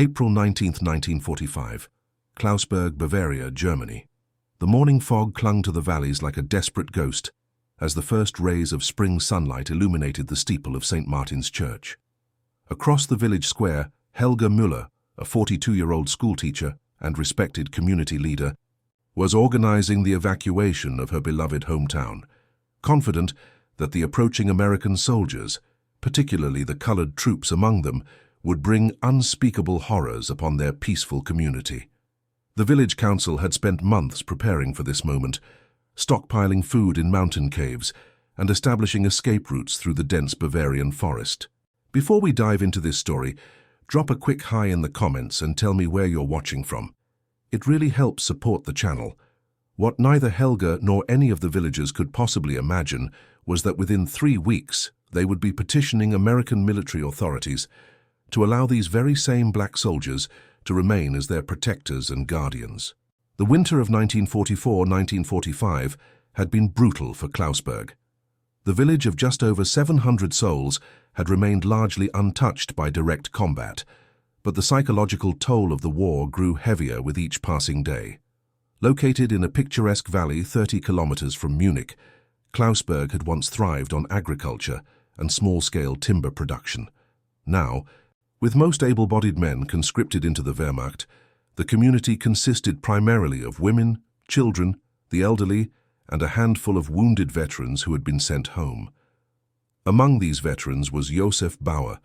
April 19, 1945. Klausberg, Bavaria, Germany. The morning fog clung to the valleys like a desperate ghost as the first rays of spring sunlight illuminated the steeple of St. Martin's Church. Across the village square, Helga Müller, a 42-year-old schoolteacher and respected community leader, was organizing the evacuation of her beloved hometown, confident that the approaching American soldiers, particularly the colored troops among them, would bring unspeakable horrors upon their peaceful community. The village council had spent months preparing for this moment, stockpiling food in mountain caves and establishing escape routes through the dense Bavarian forest. Before we dive into this story, drop a quick hi in the comments and tell me where you're watching from. It really helps support the channel. What neither Helga nor any of the villagers could possibly imagine was that within 3 weeks they would be petitioning American military authorities to allow these very same black soldiers to remain as their protectors and guardians. The winter of 1944-1945 had been brutal for Klausberg. The village of just over 700 souls had remained largely untouched by direct combat, but the psychological toll of the war grew heavier with each passing day. Located in a picturesque valley 30 kilometers from Munich, Klausberg had once thrived on agriculture and small-scale timber production. Now, with most able-bodied men conscripted into the Wehrmacht, the community consisted primarily of women, children, the elderly, and a handful of wounded veterans who had been sent home. Among these veterans was Josef Bauer,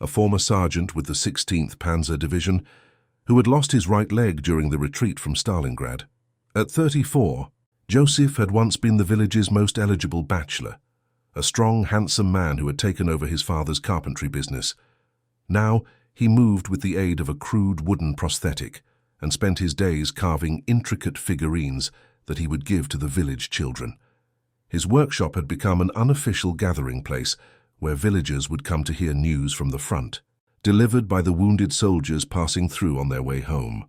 a former sergeant with the 16th Panzer Division, who had lost his right leg during the retreat from Stalingrad. At 34, Josef had once been the village's most eligible bachelor, a strong, handsome man who had taken over his father's carpentry business. Now, he moved with the aid of a crude wooden prosthetic and spent his days carving intricate figurines that he would give to the village children. His workshop had become an unofficial gathering place where villagers would come to hear news from the front, delivered by the wounded soldiers passing through on their way home.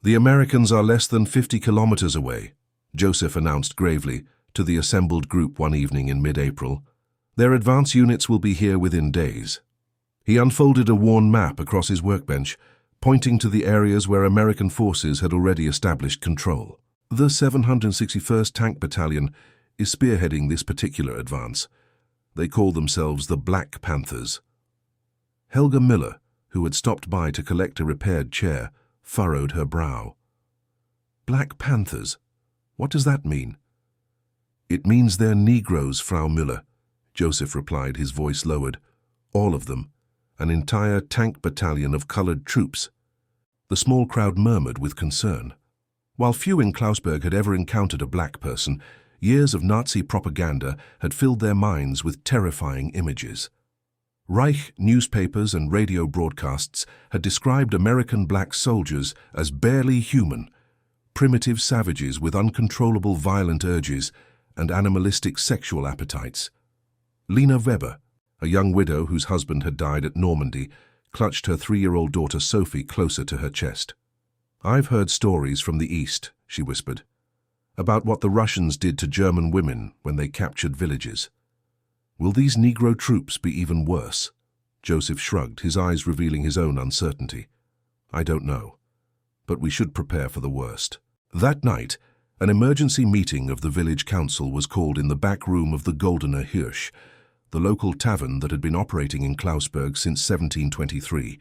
"The Americans are less than 50 kilometers away," Joseph announced gravely to the assembled group one evening in mid-April. "Their advance units will be here within days." He unfolded a worn map across his workbench, pointing to the areas where American forces had already established control. The 761st Tank Battalion is spearheading this particular advance. They call themselves the Black Panthers. Helga Müller, who had stopped by to collect a repaired chair, furrowed her brow. "Black Panthers? What does that mean?" "It means they're Negroes, Frau Müller," Joseph replied, his voice lowered. "All of them. An entire tank battalion of colored troops." The small crowd murmured with concern. While few in Klausberg had ever encountered a black person, years of Nazi propaganda had filled their minds with terrifying images. Reich newspapers and radio broadcasts had described American black soldiers as barely human, primitive savages with uncontrollable violent urges and animalistic sexual appetites. Lena Weber, a young widow whose husband had died at Normandy, clutched her 3-year-old daughter Sophie closer to her chest. "I've heard stories from the East," she whispered, "about what the Russians did to German women when they captured villages. Will these Negro troops be even worse?" Joseph shrugged, his eyes revealing his own uncertainty. "I don't know, but we should prepare for the worst." That night, an emergency meeting of the village council was called in the back room of the Goldener Hirsch, the local tavern that had been operating in Klausberg since 1723.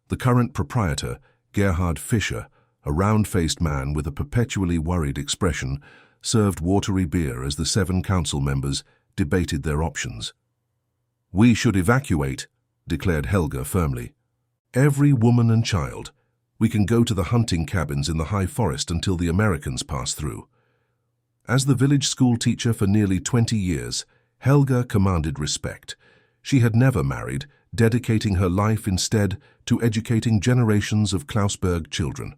The current proprietor, Gerhard Fischer, a round-faced man with a perpetually worried expression, served watery beer as the 7 council members debated their options. "We should evacuate," declared Helga firmly. "Every woman and child. We can go to the hunting cabins in the high forest until the Americans pass through." As the village school teacher for nearly 20 years, Helga commanded respect. She had never married, dedicating her life instead to educating generations of Klausberg children.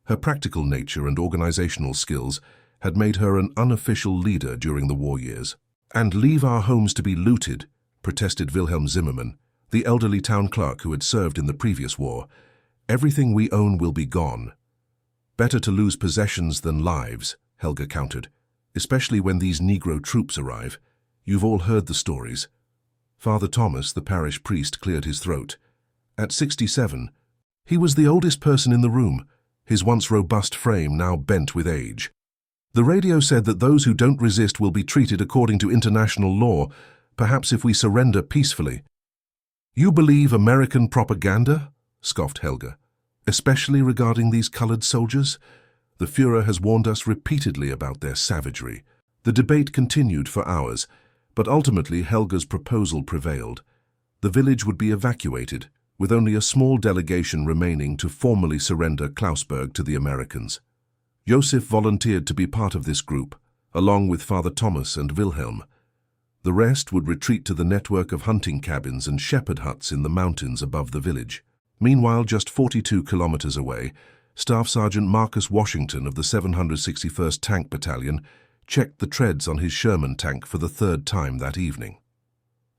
Her practical nature and organizational skills had made her an unofficial leader during the war years. "And leave our homes to be looted," protested Wilhelm Zimmermann, the elderly town clerk who had served in the previous war. "Everything we own will be gone." "Better to lose possessions than lives," Helga countered, "especially when these Negro troops arrive. You've all heard the stories." Father Thomas, the parish priest, cleared his throat. At 67, He was the oldest person in the room, his once robust frame now bent with age. The radio said that those who don't resist will be treated according to international law, perhaps if we surrender peacefully. "You believe American propaganda?" scoffed Helga. "Especially regarding these colored soldiers? The Führer has warned us repeatedly about their savagery." The debate continued for hours, but ultimately Helga's proposal prevailed. The village would be evacuated, with only a small delegation remaining to formally surrender Klausberg to the Americans. Josef volunteered to be part of this group, along with Father Thomas and Wilhelm. The rest would retreat to the network of hunting cabins and shepherd huts in the mountains above the village. Meanwhile, just 42 kilometers away, Staff Sergeant Marcus Washington of the 761st Tank Battalion checked the treads on his Sherman tank for the third time that evening.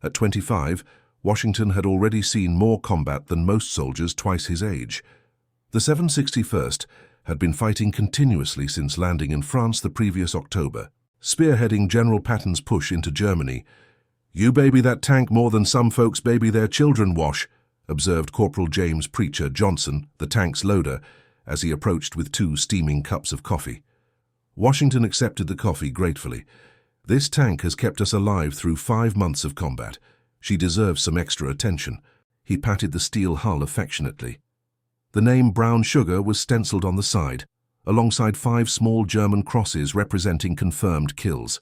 At 25, Washington had already seen more combat than most soldiers twice his age. The 761st had been fighting continuously since landing in France the previous October, spearheading General Patton's push into Germany. "You baby that tank more than some folks baby their children, Wash," observed Corporal James Preacher Johnson, the tank's loader, as he approached with 2 steaming cups of coffee. Washington accepted the coffee gratefully. "This tank has kept us alive through 5 months of combat. She deserves some extra attention." He patted the steel hull affectionately. The name Brown Sugar was stenciled on the side, alongside 5 small German crosses representing confirmed kills.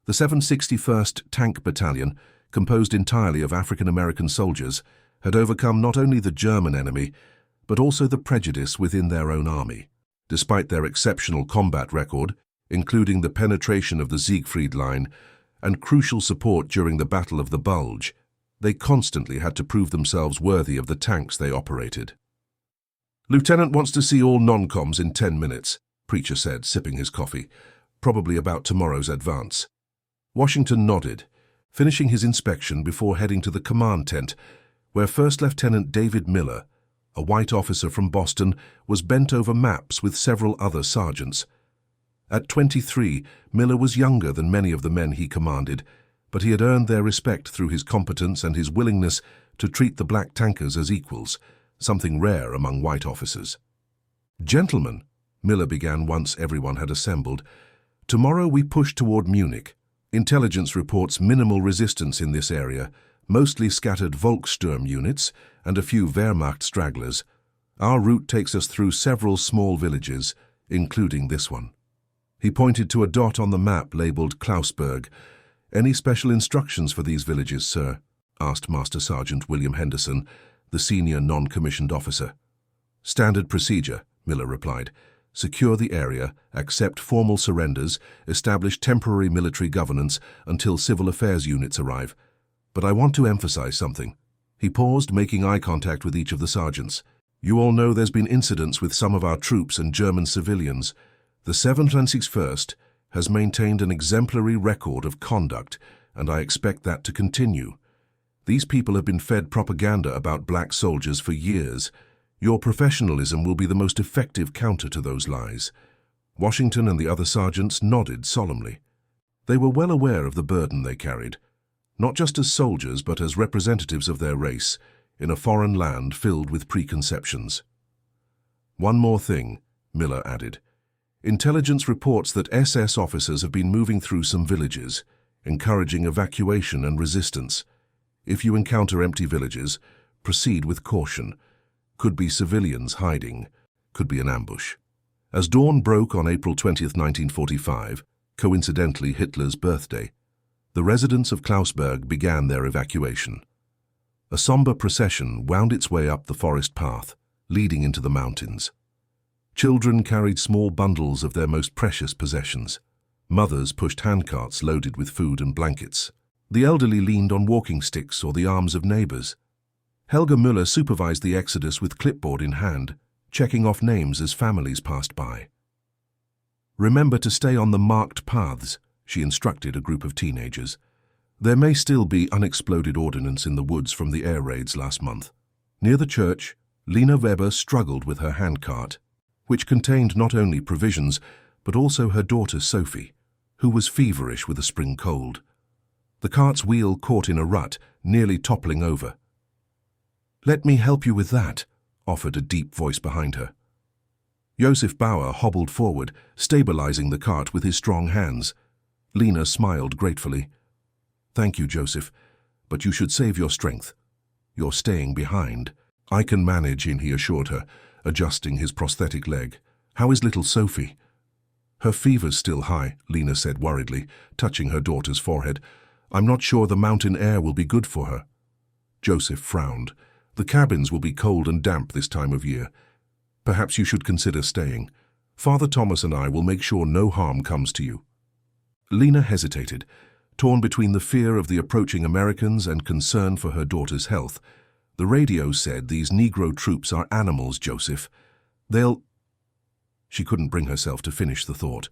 The 761st Tank Battalion, composed entirely of African-American soldiers, had overcome not only the German enemy, but also the prejudice within their own army. Despite their exceptional combat record, including the penetration of the Siegfried Line and crucial support during the Battle of the Bulge, they constantly had to prove themselves worthy of the tanks they operated. "Lieutenant wants to see all non-coms in 10 minutes, Preacher said, sipping his coffee, probably about tomorrow's advance. Washington nodded, finishing his inspection before heading to the command tent, where First Lieutenant David Miller, a white officer from Boston, was bent over maps with several other sergeants. At 23, Miller was younger than many of the men he commanded, but he had earned their respect through his competence and his willingness to treat the black tankers as equals, something rare among white officers. "Gentlemen," Miller began once everyone had assembled, "tomorrow we push toward Munich. Intelligence reports minimal resistance in this area, mostly scattered Volkssturm units and a few Wehrmacht stragglers. Our route takes us through several small villages, including this one." He pointed to a dot on the map labeled Klausberg. "Any special instructions for these villages, sir?" asked Master Sergeant William Henderson, the senior non-commissioned officer. "Standard procedure," Miller replied. "Secure the area, accept formal surrenders, establish temporary military governance until civil affairs units arrive. But I want to emphasize something." He paused, making eye contact with each of the sergeants. "You all know there's been incidents with some of our troops and German civilians. The 761st has maintained an exemplary record of conduct, and I expect that to continue. These people have been fed propaganda about black soldiers for years. Your professionalism will be the most effective counter to those lies." Washington and the other sergeants nodded solemnly. They were well aware of the burden they carried, not just as soldiers but as representatives of their race, in a foreign land filled with preconceptions. "One more thing," Miller added. "Intelligence reports that SS officers have been moving through some villages, encouraging evacuation and resistance. If you encounter empty villages, proceed with caution. Could be civilians hiding, could be an ambush." As dawn broke on April 20th, 1945, coincidentally Hitler's birthday, the residents of Klausberg began their evacuation. A somber procession wound its way up the forest path, leading into the mountains. Children carried small bundles of their most precious possessions. Mothers pushed handcarts loaded with food and blankets. The elderly leaned on walking sticks or the arms of neighbors. Helga Müller supervised the exodus with clipboard in hand, checking off names as families passed by. "Remember to stay on the marked paths," she instructed a group of teenagers. "There may still be unexploded ordnance in the woods from the air raids last month." Near the church, Lena Weber struggled with her handcart, which contained not only provisions, but also her daughter Sophie, who was feverish with a spring cold. The cart's wheel caught in a rut, nearly toppling over. "Let me help you with that," offered a deep voice behind her. Joseph Bauer hobbled forward, stabilizing the cart with his strong hands. Lena smiled gratefully. "Thank you, Joseph, but you should save your strength. You're staying behind." "I can manage," he assured her, adjusting his prosthetic leg. "How is little Sophie?" "Her fever's still high," Lena said worriedly, touching her daughter's forehead. "I'm not sure the mountain air will be good for her." Joseph frowned. "The cabins will be cold and damp this time of year. Perhaps you should consider staying. Father Thomas and I will make sure no harm comes to you." Lena hesitated, torn between the fear of the approaching Americans and concern for her daughter's health. "The radio said these Negro troops are animals, Joseph. They'll—" She couldn't bring herself to finish the thought.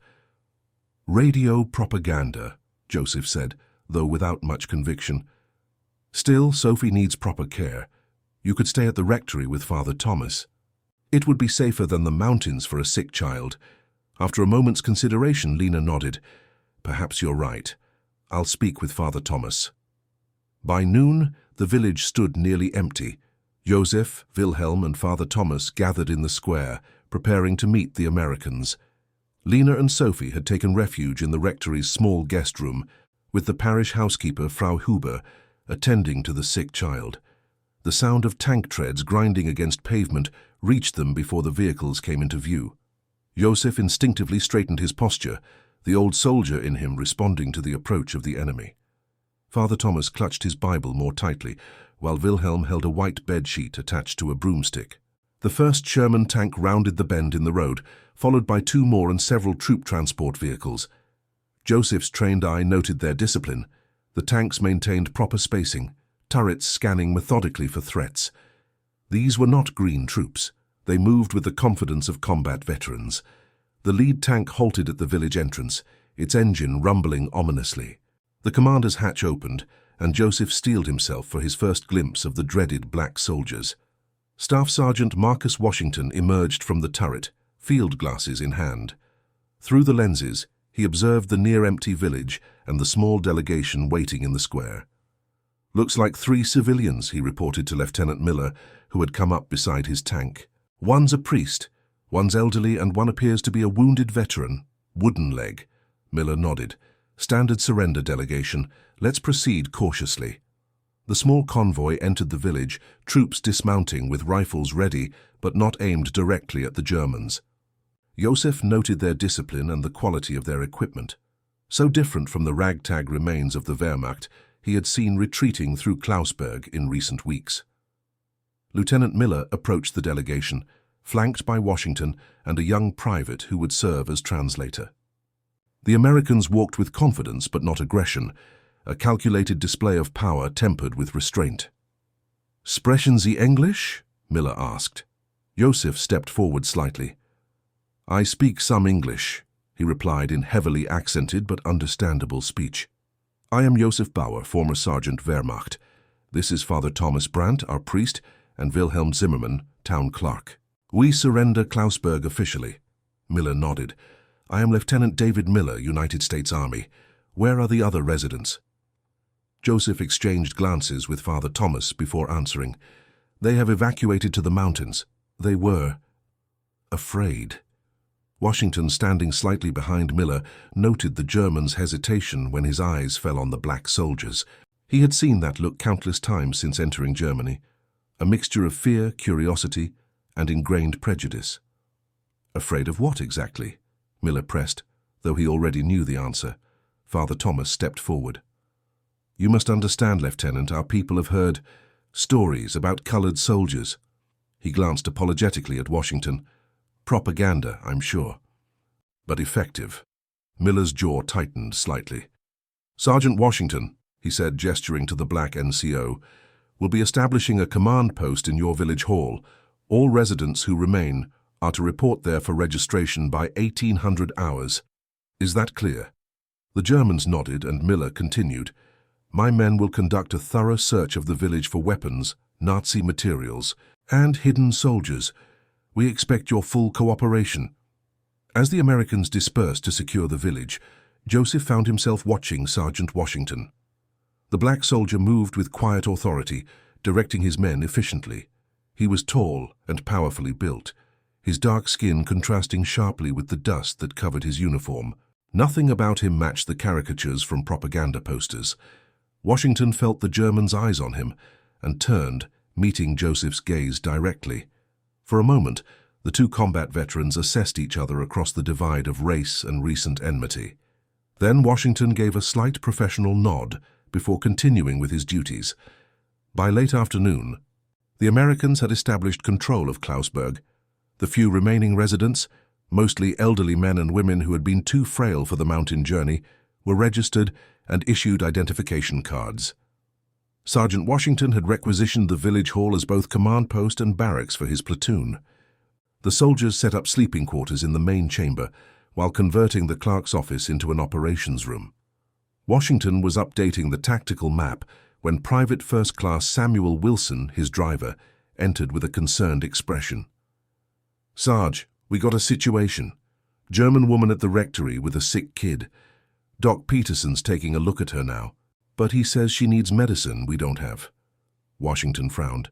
"Radio propaganda," Joseph said, though without much conviction. "Still, Sophie needs proper care. You could stay at the rectory with Father Thomas. It would be safer than the mountains for a sick child." After a moment's consideration, Lena nodded. "Perhaps you're right. I'll speak with Father Thomas." By noon, the village stood nearly empty. Joseph, Wilhelm, and Father Thomas gathered in the square, preparing to meet the Americans. Lena and Sophie had taken refuge in the rectory's small guest room, with the parish housekeeper, Frau Huber, attending to the sick child. The sound of tank treads grinding against pavement reached them before the vehicles came into view. Joseph instinctively straightened his posture, the old soldier in him responding to the approach of the enemy. Father Thomas clutched his Bible more tightly, while Wilhelm held a white bedsheet attached to a broomstick. The first Sherman tank rounded the bend in the road, followed by two more and several troop transport vehicles. Joseph's trained eye noted their discipline. The tanks maintained proper spacing, turrets scanning methodically for threats. These were not green troops. They moved with the confidence of combat veterans. The lead tank halted at the village entrance, its engine rumbling ominously. The commander's hatch opened, and Joseph steeled himself for his first glimpse of the dreaded black soldiers. Staff Sergeant Marcus Washington emerged from the turret, field glasses in hand. Through the lenses, he observed the near-empty village and the small delegation waiting in the square. "Looks like 3 civilians," he reported to Lieutenant Miller, who had come up beside his tank. "One's a priest, one's elderly, and one appears to be a wounded veteran. Wooden leg." Miller nodded. "Standard surrender delegation. Let's proceed cautiously." The small convoy entered the village, troops dismounting with rifles ready, but not aimed directly at the Germans. Joseph noted their discipline and the quality of their equipment. So different from the ragtag remains of the Wehrmacht he had seen retreating through Klausberg in recent weeks. Lieutenant Miller approached the delegation, flanked by Washington and a young private who would serve as translator. The Americans walked with confidence but not aggression, a calculated display of power tempered with restraint. "Sprechen Sie English?" Miller asked. Joseph stepped forward slightly. "I speak some English," he replied in heavily accented but understandable speech. "I am Joseph Bauer, former Sergeant Wehrmacht. This is Father Thomas Brandt, our priest, and Wilhelm Zimmermann, town clerk. We surrender Klausberg officially." Miller nodded. "I am Lieutenant David Miller, United States Army. Where are the other residents?" Joseph exchanged glances with Father Thomas before answering. "They have evacuated to the mountains. They were afraid." Washington, standing slightly behind Miller, noted the German's hesitation when his eyes fell on the black soldiers. He had seen that look countless times since entering Germany, a mixture of fear, curiosity, and ingrained prejudice. "Afraid of what exactly?" Miller pressed, though he already knew the answer. Father Thomas stepped forward. "You must understand, Lieutenant, our people have heard stories about colored soldiers." He glanced apologetically at Washington. "Propaganda, I'm sure. But effective." Miller's jaw tightened slightly. "Sergeant Washington," he said, gesturing to the black NCO, "will be establishing a command post in your village hall. All residents who remain are to report there for registration by 1800 hours. Is that clear?" The Germans nodded and Miller continued. "My men will conduct a thorough search of the village for weapons, Nazi materials, and hidden soldiers. We expect your full cooperation." As the Americans dispersed to secure the village, Joseph found himself watching Sergeant Washington. The black soldier moved with quiet authority, directing his men efficiently. He was tall and powerfully built, his dark skin contrasting sharply with the dust that covered his uniform. Nothing about him matched the caricatures from propaganda posters. Washington felt the German's eyes on him and turned, meeting Joseph's gaze directly. For a moment, the two combat veterans assessed each other across the divide of race and recent enmity. Then Washington gave a slight professional nod before continuing with his duties. By late afternoon, the Americans had established control of Klausberg. The few remaining residents, mostly elderly men and women who had been too frail for the mountain journey, were registered and issued identification cards. Sergeant Washington had requisitioned the village hall as both command post and barracks for his platoon. The soldiers set up sleeping quarters in the main chamber, while converting the clerk's office into an operations room. Washington was updating the tactical map when Private First Class Samuel Wilson, his driver, entered with a concerned expression. "Sarge, we got a situation. German woman at the rectory with a sick kid. Doc Peterson's taking a look at her now, but he says she needs medicine we don't have." Washington frowned.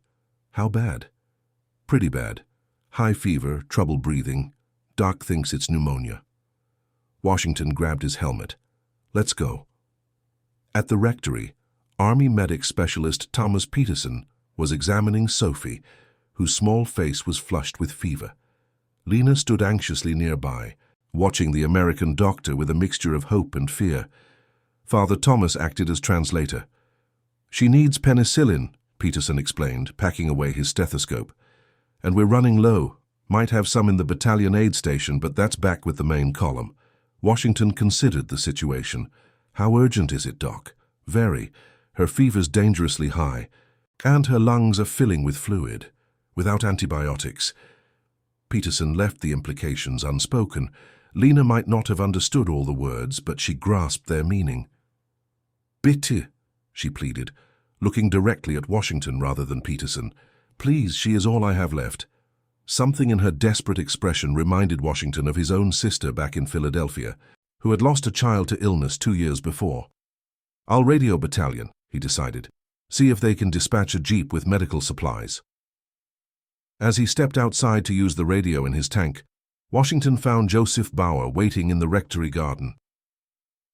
"How bad?" "Pretty bad. High fever, trouble breathing. Doc thinks it's pneumonia." Washington grabbed his helmet. "Let's go." At the rectory, Army medic specialist Thomas Peterson was examining Sophie, whose small face was flushed with fever. Lena stood anxiously nearby, watching the American doctor with a mixture of hope and fear. Father Thomas acted as translator. "She needs penicillin," Peterson explained, packing away his stethoscope. "And we're running low. Might have some in the battalion aid station, but that's back with the main column." Washington considered the situation. "How urgent is it, Doc?" "Very. Her fever's dangerously high, and her lungs are filling with fluid. Without antibiotics." Peterson left the implications unspoken. Lena might not have understood all the words, but she grasped their meaning. "Bitte," she pleaded, looking directly at Washington rather than Peterson. "Please, she is all I have left." Something in her desperate expression reminded Washington of his own sister back in Philadelphia, who had lost a child to illness 2 years before. "I'll radio battalion," he decided. "See if they can dispatch a jeep with medical supplies." As he stepped outside to use the radio in his tank, Washington found Joseph Bauer waiting in the rectory garden.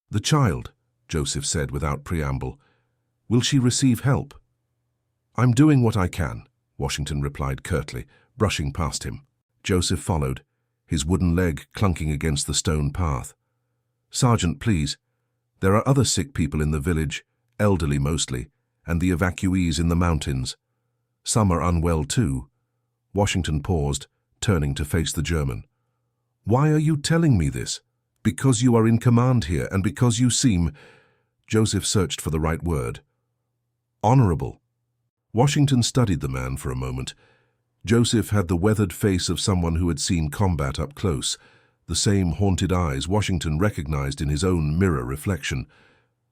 "The child," Joseph said without preamble. "Will she receive help?" "I'm doing what I can," Washington replied curtly, brushing past him. Joseph followed, his wooden leg clunking against the stone path. "Sergeant, please. There are other sick people in the village, elderly mostly, and the evacuees in the mountains. Some are unwell too." Washington paused, turning to face the German. "Why are you telling me this?" "Because you are in command here, and because you seem—" Joseph searched for the right word. "Honorable." Washington studied the man for a moment. Joseph had the weathered face of someone who had seen combat up close, the same haunted eyes Washington recognized in his own mirror reflection.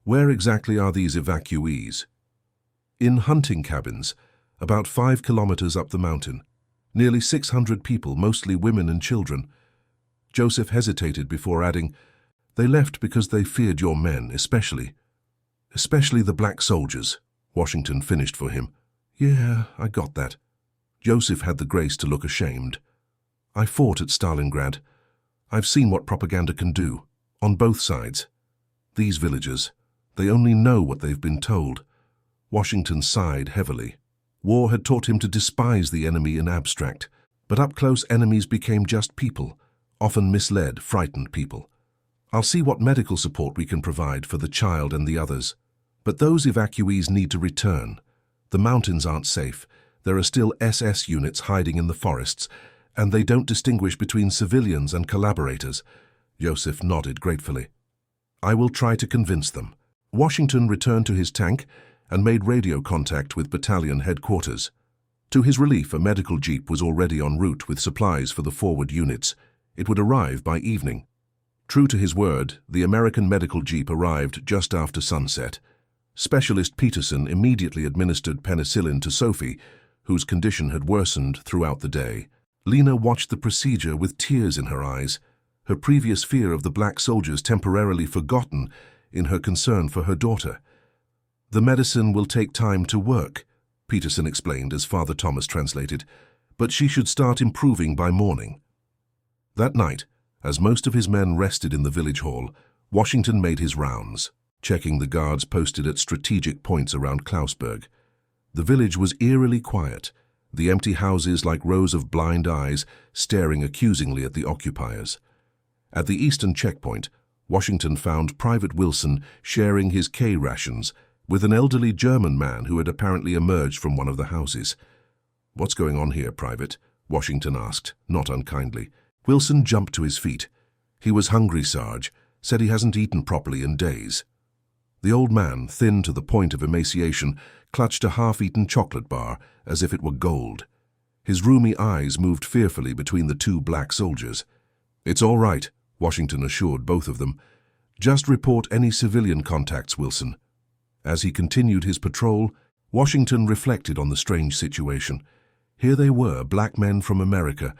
"Where exactly are these evacuees?" "In hunting cabins, about 5 kilometers up the mountain. Nearly 600 people, mostly women and children." Joseph hesitated before adding, "They left because they feared your men, especially the black soldiers." Washington finished for him. "Yeah, I got that." Joseph had the grace to look ashamed. "I fought at Stalingrad. I've seen what propaganda can do, on both sides. These villagers, they only know what they've been told." Washington sighed heavily. War had taught him to despise the enemy in abstract, but up-close enemies became just people, often misled, frightened people. "I'll see what medical support we can provide for the child and the others. But those evacuees need to return. The mountains aren't safe. There are still SS units hiding in the forests, and they don't distinguish between civilians and collaborators." Joseph nodded gratefully. "I will try to convince them." Washington returned to his tank and made radio contact with battalion headquarters. To his relief, a medical jeep was already en route with supplies for the forward units. It would arrive by evening. True to his word, the American medical jeep arrived just after sunset. Specialist Peterson immediately administered penicillin to Sophie, whose condition had worsened throughout the day. Lena watched the procedure with tears in her eyes, her previous fear of the black soldiers temporarily forgotten in her concern for her daughter. "The medicine will take time to work," Peterson explained as Father Thomas translated, but she should start improving by morning. That night, as most of his men rested in the village hall, Washington made his rounds, checking the guards posted at strategic points around Klausberg. The village was eerily quiet, the empty houses like rows of blind eyes staring accusingly at the occupiers. At the eastern checkpoint, Washington found Private Wilson sharing his K-rations with an elderly German man who had apparently emerged from one of the houses. "What's going on here, Private?" Washington asked, not unkindly. Wilson jumped to his feet. "He was hungry, Sarge. Said he hasn't eaten properly in days." The old man, thin to the point of emaciation, clutched a half-eaten chocolate bar as if it were gold. His rheumy eyes moved fearfully between the two black soldiers. "It's all right," Washington assured both of them. "Just report any civilian contacts, Wilson." As he continued his patrol, Washington reflected on the strange situation. Here they were, black men from America,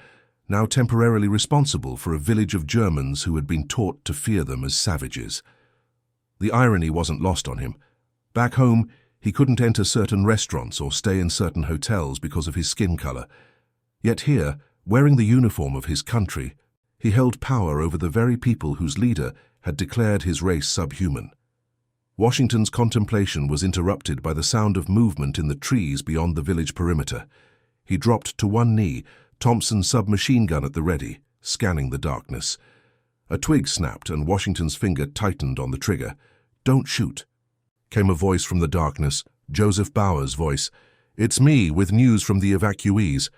now temporarily responsible for a village of Germans who had been taught to fear them as savages. The irony wasn't lost on him. Back home, he couldn't enter certain restaurants or stay in certain hotels because of his skin color. Yet here, wearing the uniform of his country, he held power over the very people whose leader had declared his race subhuman. Washington's contemplation was interrupted by the sound of movement in the trees beyond the village perimeter. He dropped to one knee, Thompson's submachine gun at the ready, scanning the darkness. A twig snapped and Washington's finger tightened on the trigger. "Don't shoot," came a voice from the darkness, Joseph Bauer's voice. "It's me, with news from the evacuees."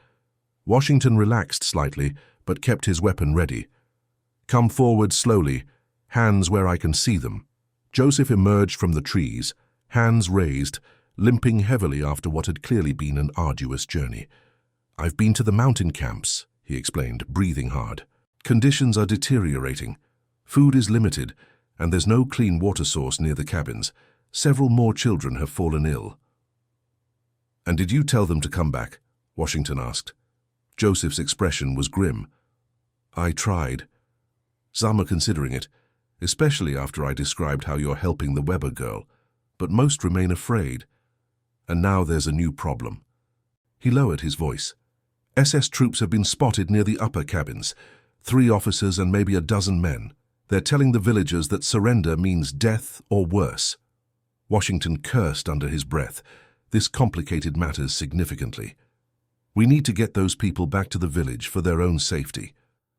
Washington relaxed slightly, but kept his weapon ready. "Come forward slowly, hands where I can see them." Joseph emerged from the trees, hands raised, limping heavily after what had clearly been an arduous journey. "I've been to the mountain camps," he explained, breathing hard. "Conditions are deteriorating. Food is limited, and there's no clean water source near the cabins. Several more children have fallen ill." "And did you tell them to come back?" Washington asked. Joseph's expression was grim. "I tried. Some are considering it, especially after I described how you're helping the Weber girl, but most remain afraid. And now there's a new problem." He lowered his voice. "SS troops have been spotted near the upper cabins. 3 officers and maybe a dozen men. They're telling the villagers that surrender means death or worse." Washington cursed under his breath. This complicated matters significantly. "We need to get those people back to the village for their own safety.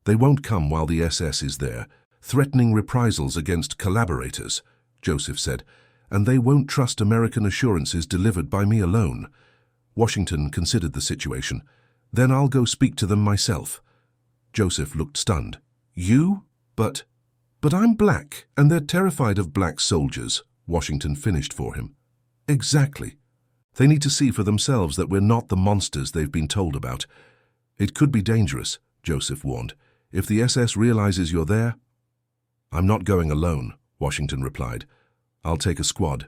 They won't come while the SS is there, threatening reprisals against collaborators," Joseph said, "and they won't trust American assurances delivered by me alone." Washington considered the situation. "Then I'll go speak to them myself." Joseph looked stunned. "You? But I'm black, and they're terrified of black soldiers," Washington finished for him. "Exactly. They need to see for themselves that we're not the monsters they've been told about. It could be dangerous," Joseph warned, "if the SS realizes you're there." "I'm not going alone," Washington replied. "I'll take a squad.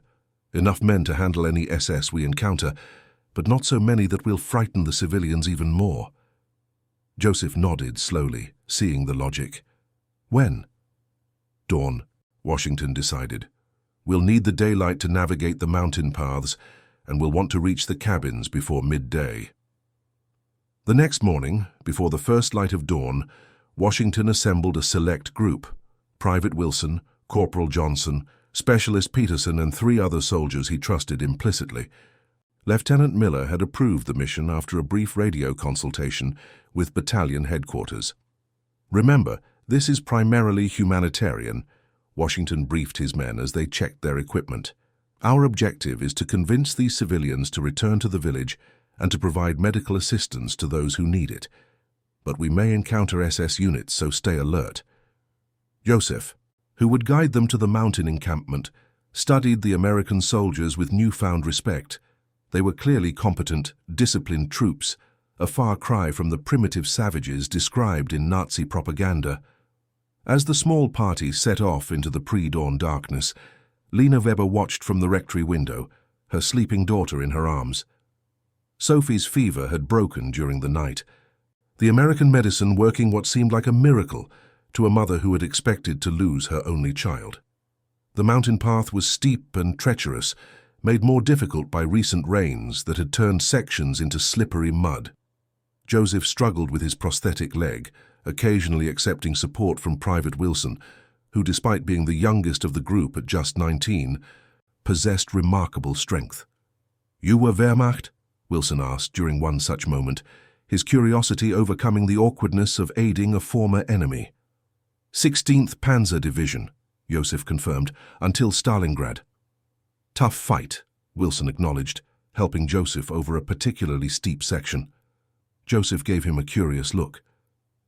Enough men to handle any SS we encounter, but not so many that we'll frighten the civilians even more." Joseph nodded slowly, seeing the logic. "When?" "Dawn," Washington decided. "We'll need the daylight to navigate the mountain paths, and we'll want to reach the cabins before midday." The next morning, before the first light of dawn, Washington assembled a select group: Private Wilson, Corporal Johnson, Specialist Peterson, and 3 other soldiers he trusted implicitly. Lieutenant Miller had approved the mission after a brief radio consultation with battalion headquarters. "Remember, this is primarily humanitarian," Washington briefed his men as they checked their equipment. "Our objective is to convince these civilians to return to the village and to provide medical assistance to those who need it. But we may encounter SS units, so stay alert." Joseph, who would guide them to the mountain encampment, studied the American soldiers with newfound respect. They were clearly competent, disciplined troops, a far cry from the primitive savages described in Nazi propaganda. As the small party set off into the pre-dawn darkness, Lena Weber watched from the rectory window, her sleeping daughter in her arms. Sophie's fever had broken during the night, the American medicine working what seemed like a miracle to a mother who had expected to lose her only child. The mountain path was steep and treacherous, made more difficult by recent rains that had turned sections into slippery mud. Joseph struggled with his prosthetic leg, occasionally accepting support from Private Wilson, who, despite being the youngest of the group at just 19, possessed remarkable strength. "You were Wehrmacht?" Wilson asked during one such moment, his curiosity overcoming the awkwardness of aiding a former enemy. 16th Panzer Division, Joseph confirmed, until Stalingrad. "Tough fight," Wilson acknowledged, helping Joseph over a particularly steep section. Joseph gave him a curious look.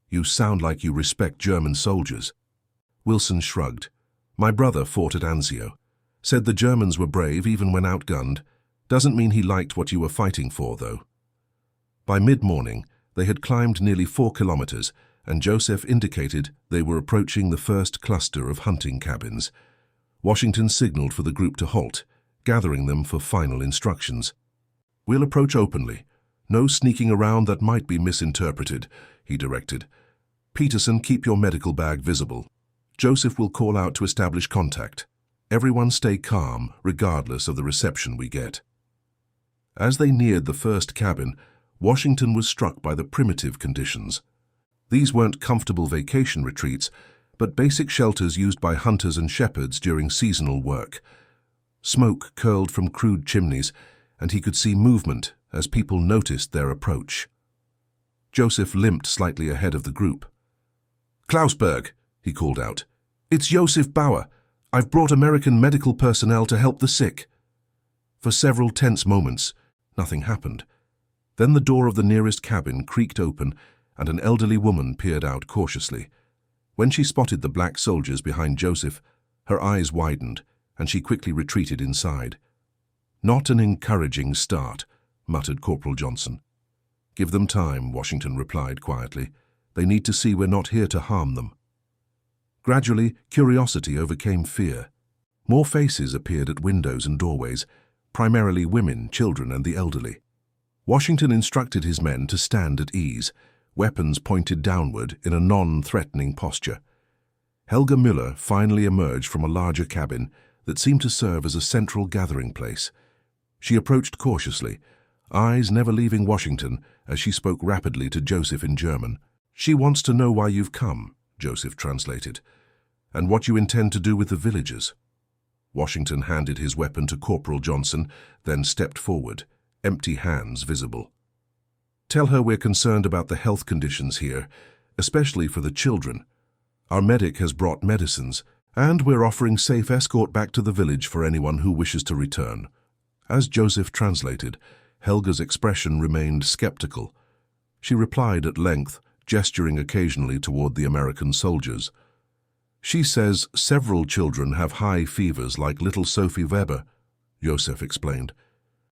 "You sound like you respect German soldiers." Wilson shrugged. "My brother fought at Anzio. Said the Germans were brave even when outgunned. Doesn't mean he liked what you were fighting for, though." By mid-morning, they had climbed nearly 4 kilometers, and Joseph indicated they were approaching the first cluster of hunting cabins. Washington signaled for the group to halt, gathering them for final instructions. "We'll approach openly. No sneaking around that might be misinterpreted," he directed. "Peterson, keep your medical bag visible. Joseph will call out to establish contact. Everyone stay calm, regardless of the reception we get." As they neared the first cabin, Washington was struck by the primitive conditions. These weren't comfortable vacation retreats, but basic shelters used by hunters and shepherds during seasonal work. Smoke curled from crude chimneys, and he could see movement as people noticed their approach. Joseph limped slightly ahead of the group. "Klausberg," he called out. "It's Joseph Bauer. I've brought American medical personnel to help the sick." For several tense moments, nothing happened. Then the door of the nearest cabin creaked open, and an elderly woman peered out cautiously. When she spotted the black soldiers behind Joseph, her eyes widened, and she quickly retreated inside. "Not an encouraging start," muttered Corporal Johnson. "Give them time," Washington replied quietly. "They need to see we're not here to harm them." Gradually, curiosity overcame fear. More faces appeared at windows and doorways, primarily women, children, and the elderly. Washington instructed his men to stand at ease, weapons pointed downward in a non-threatening posture. Helga Müller finally emerged from a larger cabin that seemed to serve as a central gathering place. She approached cautiously, eyes never leaving Washington as she spoke rapidly to Joseph in German. "She wants to know why you've come," Joseph translated, "and what you intend to do with the villagers." Washington handed his weapon to Corporal Johnson, then stepped forward, empty hands visible. "Tell her we're concerned about the health conditions here, especially for the children. Our medic has brought medicines, and we're offering safe escort back to the village for anyone who wishes to return." As Joseph translated, Helga's expression remained skeptical. She replied at length, gesturing occasionally toward the American soldiers. "She says several children have high fevers like little Sophie Weber," Joseph explained.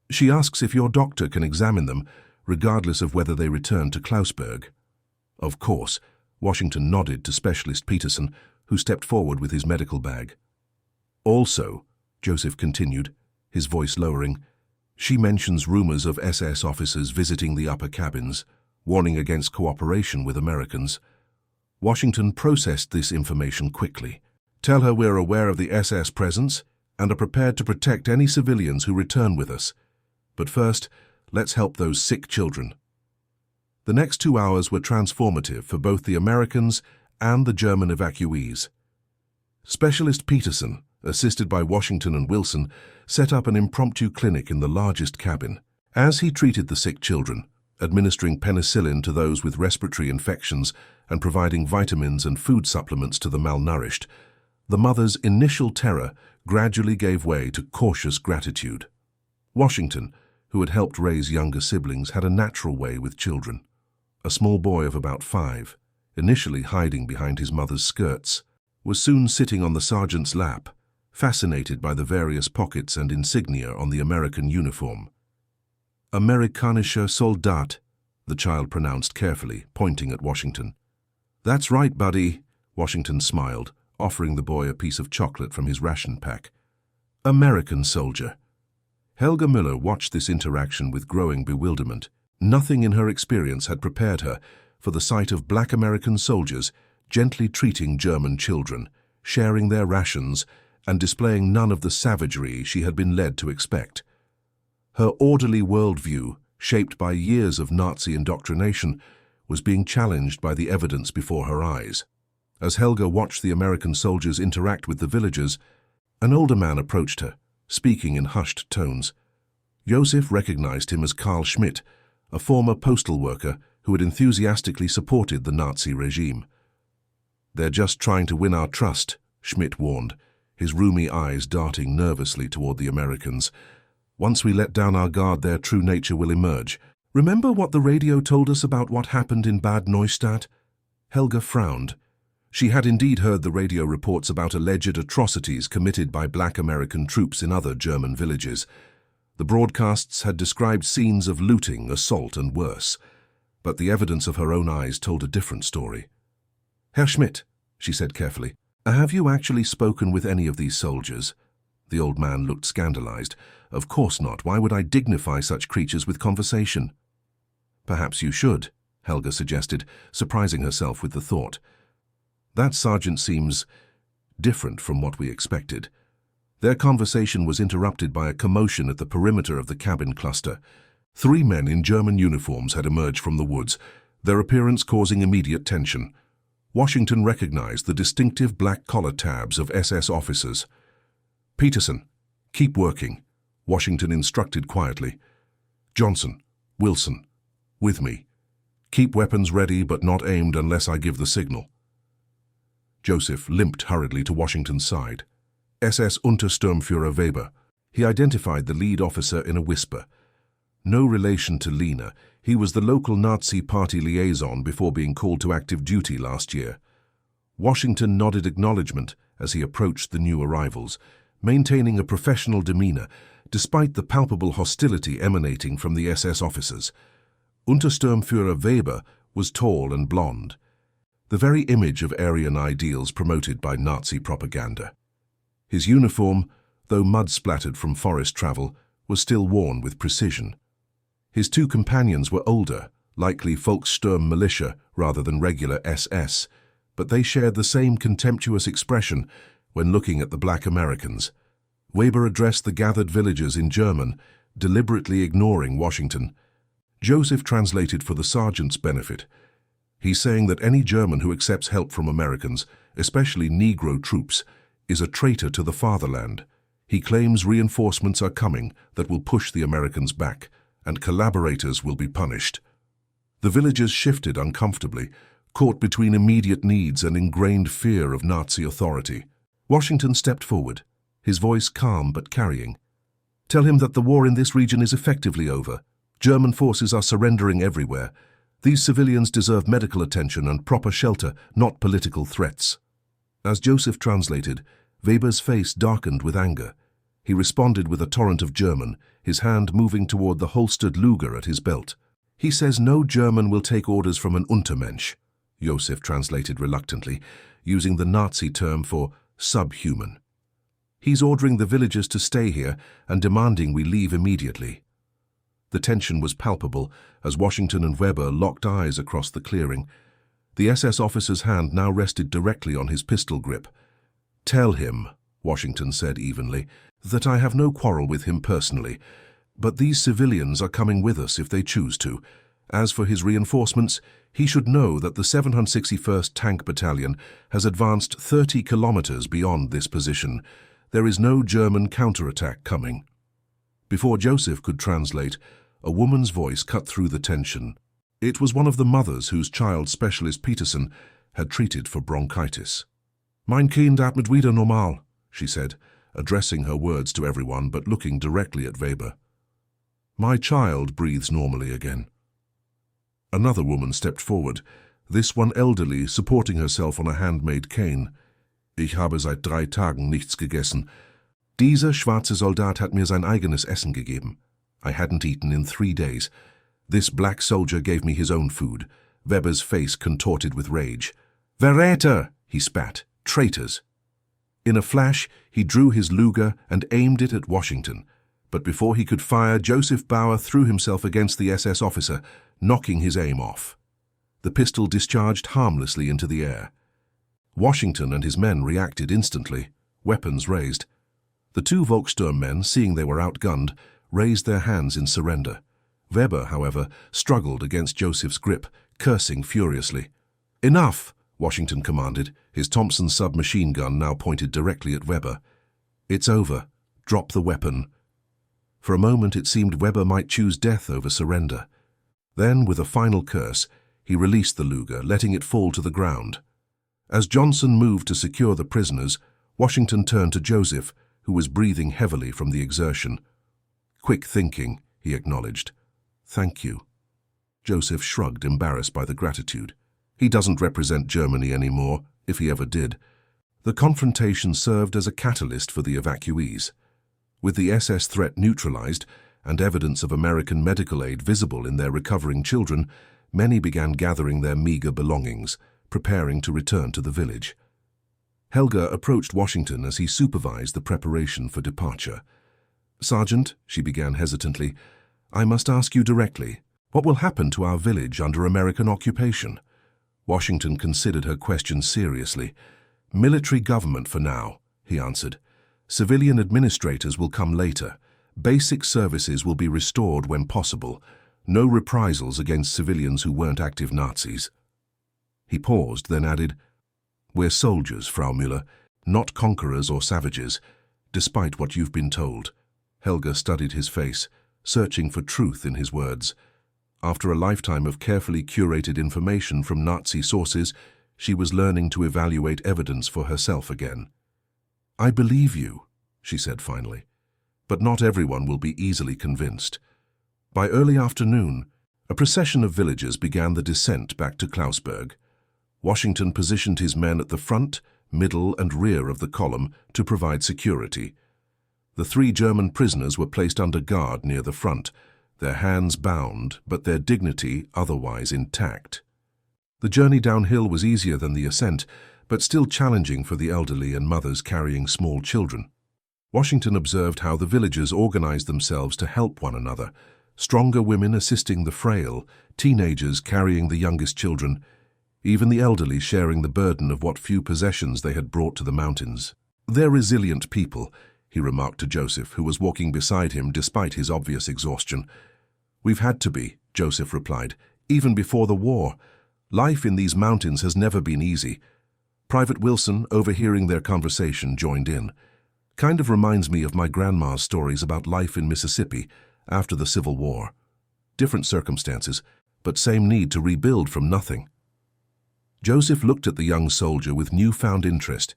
"She asks if your doctor can examine them, regardless of whether they return to Klausberg." Of course, Washington nodded to Specialist Peterson, who stepped forward with his medical bag. "Also," Joseph continued, his voice lowering, "she mentions rumors of SS officers visiting the upper cabins, warning against cooperation with Americans." Washington processed this information quickly. "Tell her we're aware of the SS presence and are prepared to protect any civilians who return with us. But first, let's help those sick children." The next 2 hours were transformative for both the Americans and the German evacuees. Specialist Peterson, assisted by Washington and Wilson, set up an impromptu clinic in the largest cabin. As he treated the sick children, administering penicillin to those with respiratory infections and providing vitamins and food supplements to the malnourished, the mother's initial terror gradually gave way to cautious gratitude. Washington, who had helped raise younger siblings, had a natural way with children. A small boy of about 5, initially hiding behind his mother's skirts, was soon sitting on the sergeant's lap, fascinated by the various pockets and insignia on the American uniform. "Amerikanischer Soldat," the child pronounced carefully, pointing at Washington. "That's right, buddy," Washington smiled, offering the boy a piece of chocolate from his ration pack. "American soldier." Helga Müller watched this interaction with growing bewilderment. Nothing in her experience had prepared her for the sight of black American soldiers gently treating German children, sharing their rations, and displaying none of the savagery she had been led to expect. Her orderly worldview, shaped by years of Nazi indoctrination, was being challenged by the evidence before her eyes. As Helga watched the American soldiers interact with the villagers, an older man approached her, speaking in hushed tones. Joseph recognized him as Karl Schmidt, a former postal worker who had enthusiastically supported the Nazi regime. "They're just trying to win our trust," Schmidt warned, his rheumy eyes darting nervously toward the Americans. "Once we let down our guard, their true nature will emerge. Remember what the radio told us about what happened in Bad Neustadt?" Helga frowned. She had indeed heard the radio reports about alleged atrocities committed by black American troops in other German villages. The broadcasts had described scenes of looting, assault, and worse. But the evidence of her own eyes told a different story. "Herr Schmidt," she said carefully, "have you actually spoken with any of these soldiers?" The old man looked scandalized. "Of course not. Why would I dignify such creatures with conversation?" "Perhaps you should," Helga suggested, surprising herself with the thought. "That sergeant seems different from what we expected." Their conversation was interrupted by a commotion at the perimeter of the cabin cluster. 3 men in German uniforms had emerged from the woods, their appearance causing immediate tension. Washington recognized the distinctive black collar tabs of SS officers. "Peterson, keep working," Washington instructed quietly. "Johnson, Wilson, with me. Keep weapons ready but not aimed unless I give the signal." Joseph limped hurriedly to Washington's side. "SS Untersturmführer Weber." He identified the lead officer in a whisper. No relation to Lena, he was the local Nazi party liaison before being called to active duty last year. Washington nodded acknowledgement as he approached the new arrivals, maintaining a professional demeanor despite the palpable hostility emanating from the SS officers. Untersturmführer Weber was tall and blonde, the very image of Aryan ideals promoted by Nazi propaganda. His uniform, though mud-splattered from forest travel, was still worn with precision. His 2 companions were older, likely Volkssturm militia rather than regular SS, but they shared the same contemptuous expression when looking at the black Americans. Weber addressed the gathered villagers in German, deliberately ignoring Washington. Joseph translated for the sergeant's benefit. He's saying that any German who accepts help from Americans, especially Negro troops, is a traitor to the fatherland. He claims reinforcements are coming that will push the Americans back, and collaborators will be punished. The villagers shifted uncomfortably, caught between immediate needs and ingrained fear of Nazi authority. Washington stepped forward, his voice calm but carrying. "Tell him that the war in this region is effectively over. German forces are surrendering everywhere. These civilians deserve medical attention and proper shelter, not political threats." As Joseph translated, Weber's face darkened with anger. He responded with a torrent of German, his hand moving toward the holstered Luger at his belt. "He says no German will take orders from an Untermensch," Joseph translated reluctantly, using the Nazi term for subhuman. "He's ordering the villagers to stay here and demanding we leave immediately." The tension was palpable as Washington and Weber locked eyes across the clearing. The SS officer's hand now rested directly on his pistol grip. "Tell him," Washington said evenly, "that I have no quarrel with him personally, but these civilians are coming with us if they choose to. As for his reinforcements, he should know that the 761st Tank Battalion has advanced 30 kilometers beyond this position. There is no German counterattack coming." Before Joseph could translate, a woman's voice cut through the tension. It was one of the mothers whose child Specialist Peterson had treated for bronchitis. "Mein Kind atmet wieder normal," she said, addressing her words to everyone but looking directly at Weber. "My child breathes normally again." Another woman stepped forward, this one elderly, supporting herself on a handmade cane. "Ich habe seit 3 Tagen nichts gegessen. Dieser schwarze Soldat hat mir sein eigenes Essen gegeben. I hadn't eaten in 3 days. This black soldier gave me his own food." Weber's face contorted with rage. "Verräter!" he spat. "Traitors!" In a flash, he drew his Luger and aimed it at Washington. But before he could fire, Joseph Bauer threw himself against the SS officer, knocking his aim off. The pistol discharged harmlessly into the air. Washington and his men reacted instantly. weapons raised. The two Volkssturm men, seeing they were outgunned, raised their hands in surrender. Weber, however, struggled against Joseph's grip, cursing furiously. "Enough!" Washington commanded, his Thompson submachine gun now pointed directly at Weber. "It's over. Drop the weapon." For a moment it seemed Weber might choose death over surrender. Then, with a final curse, he released the Luger, letting it fall to the ground. As Johnson moved to secure the prisoners, Washington turned to Joseph, who was breathing heavily from the exertion. "Quick thinking," he acknowledged. "Thank you." Joseph shrugged, embarrassed by the gratitude. He doesn't represent Germany anymore, if he ever did. The confrontation served as a catalyst for the evacuees. With the SS threat neutralized and evidence of American medical aid visible in their recovering children, many began gathering their meager belongings, preparing to return to the village. Helga approached Washington as he supervised the preparation for departure. "Sergeant," she began hesitantly, "I must ask you directly, what will happen to our village under American occupation?" Washington considered her question seriously. "Military government for now," he answered. "Civilian administrators will come later. Basic services will be restored when possible. No reprisals against civilians who weren't active Nazis." He paused, then added, "We're soldiers, Frau Müller, not conquerors or savages, despite what you've been told." Helga studied his face, searching for truth in his words. After a lifetime of carefully curated information from Nazi sources, she was learning to evaluate evidence for herself again. "I believe you," she said finally, "but not everyone will be easily convinced." By early afternoon, a procession of villagers began the descent back to Klausberg. Washington positioned his men at the front, middle, and rear of the column to provide security. The 3 German prisoners were placed under guard near the front, their hands bound, but their dignity otherwise intact. The journey downhill was easier than the ascent, but still challenging for the elderly and mothers carrying small children. Washington observed how the villagers organized themselves to help one another, stronger women assisting the frail, teenagers carrying the youngest children, even the elderly sharing the burden of what few possessions they had brought to the mountains. "They're resilient people," he remarked to Joseph, who was walking beside him despite his obvious exhaustion. "We've had to be," Joseph replied, "even before the war. Life in these mountains has never been easy." Private Wilson, overhearing their conversation, joined in. "Kind of reminds me of my grandma's stories about life in Mississippi after the Civil War. Different circumstances, but same need to rebuild from nothing." Joseph looked at the young soldier with newfound interest.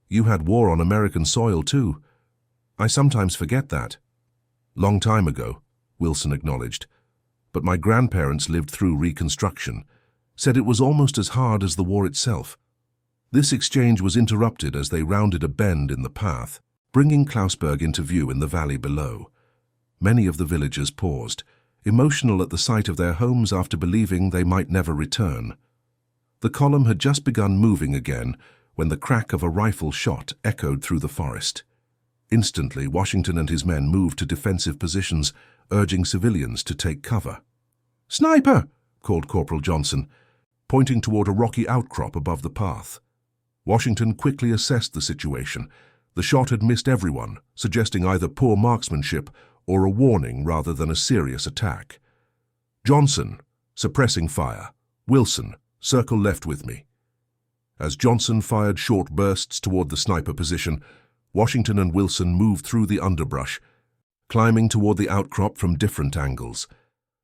"You had war on American soil too. I sometimes forget that." "Long time ago," Wilson acknowledged. "But my grandparents lived through Reconstruction, said it was almost as hard as the war itself." This exchange was interrupted as they rounded a bend in the path, bringing Klausberg into view in the valley below. Many of the villagers paused, emotional at the sight of their homes after believing they might never return. The column had just begun moving again when the crack of a rifle shot echoed through the forest. Instantly, Washington and his men moved to defensive positions, urging civilians to take cover. "Sniper!" called Corporal Johnson, pointing toward a rocky outcrop above the path. Washington quickly assessed the situation. The shot had missed everyone, suggesting either poor marksmanship or a warning rather than a serious attack. "Johnson, suppressing fire. Wilson, circle left with me." As Johnson fired short bursts toward the sniper position, Washington and Wilson moved through the underbrush, climbing toward the outcrop from different angles.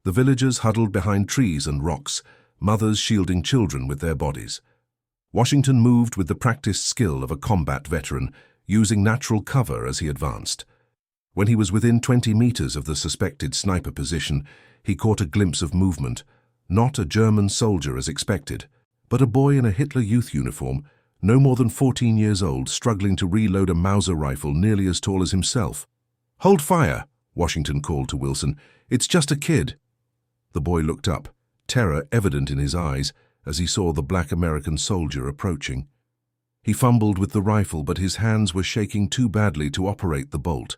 The villagers huddled behind trees and rocks, mothers shielding children with their bodies. Washington moved with the practiced skill of a combat veteran, using natural cover as he advanced. When he was within 20 meters of the suspected sniper position, he caught a glimpse of movement. Not a German soldier as expected, but a boy in a Hitler Youth uniform, no more than 14 years old, struggling to reload a Mauser rifle nearly as tall as himself. "Hold fire," Washington called to Wilson. "It's just a kid." The boy looked up, terror evident in his eyes as he saw the black American soldier approaching. He fumbled with the rifle, but his hands were shaking too badly to operate the bolt.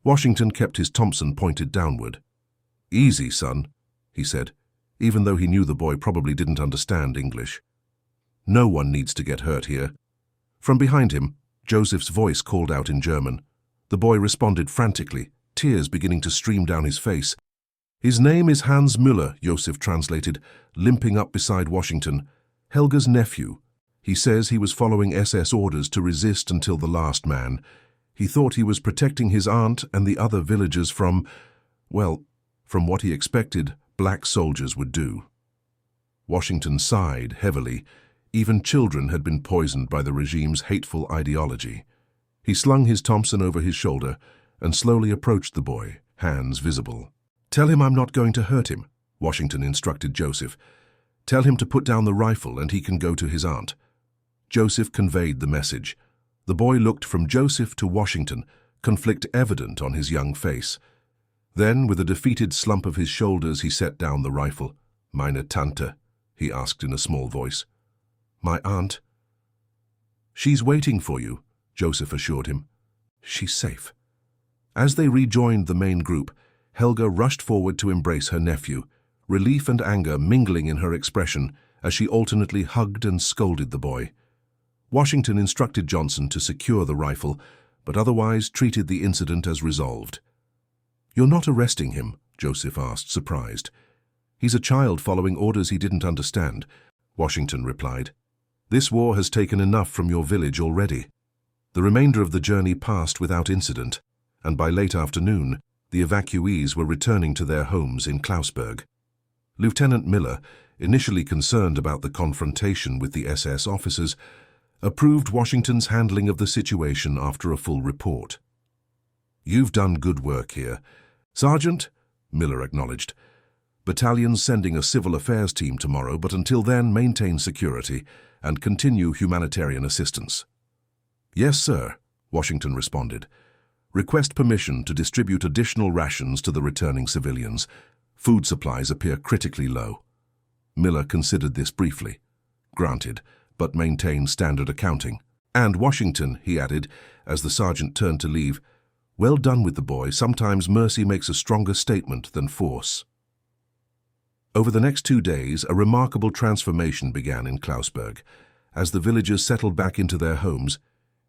Washington kept his Thompson pointed downward. "Easy, son," he said, even though he knew the boy probably didn't understand English. "No one needs to get hurt here." From behind him, Joseph's voice called out in German. The boy responded frantically, tears beginning to stream down his face. "His name is Hans Müller," Joseph translated, limping up beside Washington. "Helga's nephew. He says he was following SS orders to resist until the last man. He thought he was protecting his aunt and the other villagers from, well, from what he expected black soldiers would do." Washington sighed heavily. Even children had been poisoned by the regime's hateful ideology. He slung his Thompson over his shoulder and slowly approached the boy, hands visible. "Tell him I'm not going to hurt him," Washington instructed Joseph. "Tell him to put down the rifle and he can go to his aunt." Joseph conveyed the message. The boy looked from Joseph to Washington, conflict evident on his young face. Then, with a defeated slump of his shoulders, he set down the rifle. "Meine Tante?" he asked in a small voice. "My aunt?" "She's waiting for you," Joseph assured him. "She's safe." As they rejoined the main group, Helga rushed forward to embrace her nephew, relief and anger mingling in her expression as she alternately hugged and scolded the boy. Washington instructed Johnson to secure the rifle, but otherwise treated the incident as resolved. "You're not arresting him?" Joseph asked, surprised. "He's a child following orders he didn't understand," Washington replied. "This war has taken enough from your village already." The remainder of the journey passed without incident, and by late afternoon, the evacuees were returning to their homes in Klausberg. Lieutenant Miller, initially concerned about the confrontation with the SS officers, approved Washington's handling of the situation after a full report. "You've done good work here, Sergeant," Miller acknowledged. "Battalion's sending a civil affairs team tomorrow, but until then maintain security and continue humanitarian assistance." "Yes, sir," Washington responded. "Request permission to distribute additional rations to the returning civilians. Food supplies appear critically low." Miller considered this briefly. "Granted, but maintain standard accounting." "And Washington," he added, as the sergeant turned to leave, "well done with the boy. Sometimes mercy makes a stronger statement than force." Over the next 2 days, a remarkable transformation began in Klausberg. As the villagers settled back into their homes,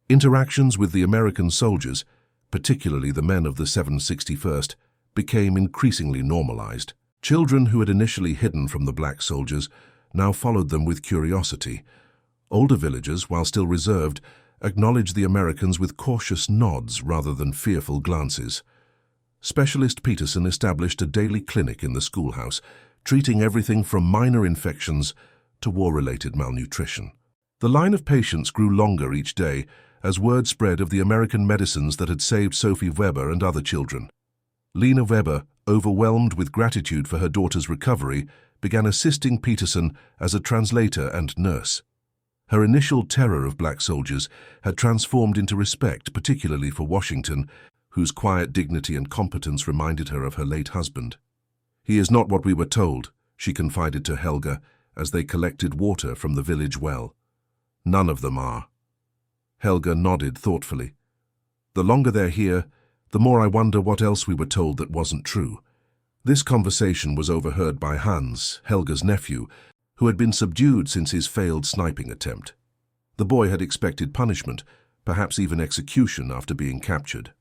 interactions with the American soldiers, particularly the men of the 761st, became increasingly normalized. Children who had initially hidden from the black soldiers now followed them with curiosity. Older villagers, while still reserved, acknowledged the Americans with cautious nods rather than fearful glances. Specialist Peterson established a daily clinic in the schoolhouse, treating everything from minor infections to war-related malnutrition. The line of patients grew longer each day as word spread of the American medicines that had saved Sophie Weber and other children. Lena Weber, overwhelmed with gratitude for her daughter's recovery, began assisting Peterson as a translator and nurse. Her initial terror of black soldiers had transformed into respect, particularly for Washington, whose quiet dignity and competence reminded her of her late husband. "He is not what we were told," she confided to Helga as they collected water from the village well. "None of them are." Helga nodded thoughtfully. "The longer they're here, the more I wonder what else we were told that wasn't true." This conversation was overheard by Hans, Helga's nephew, who had been subdued since his failed sniping attempt. The boy had expected punishment, perhaps even execution after being captured.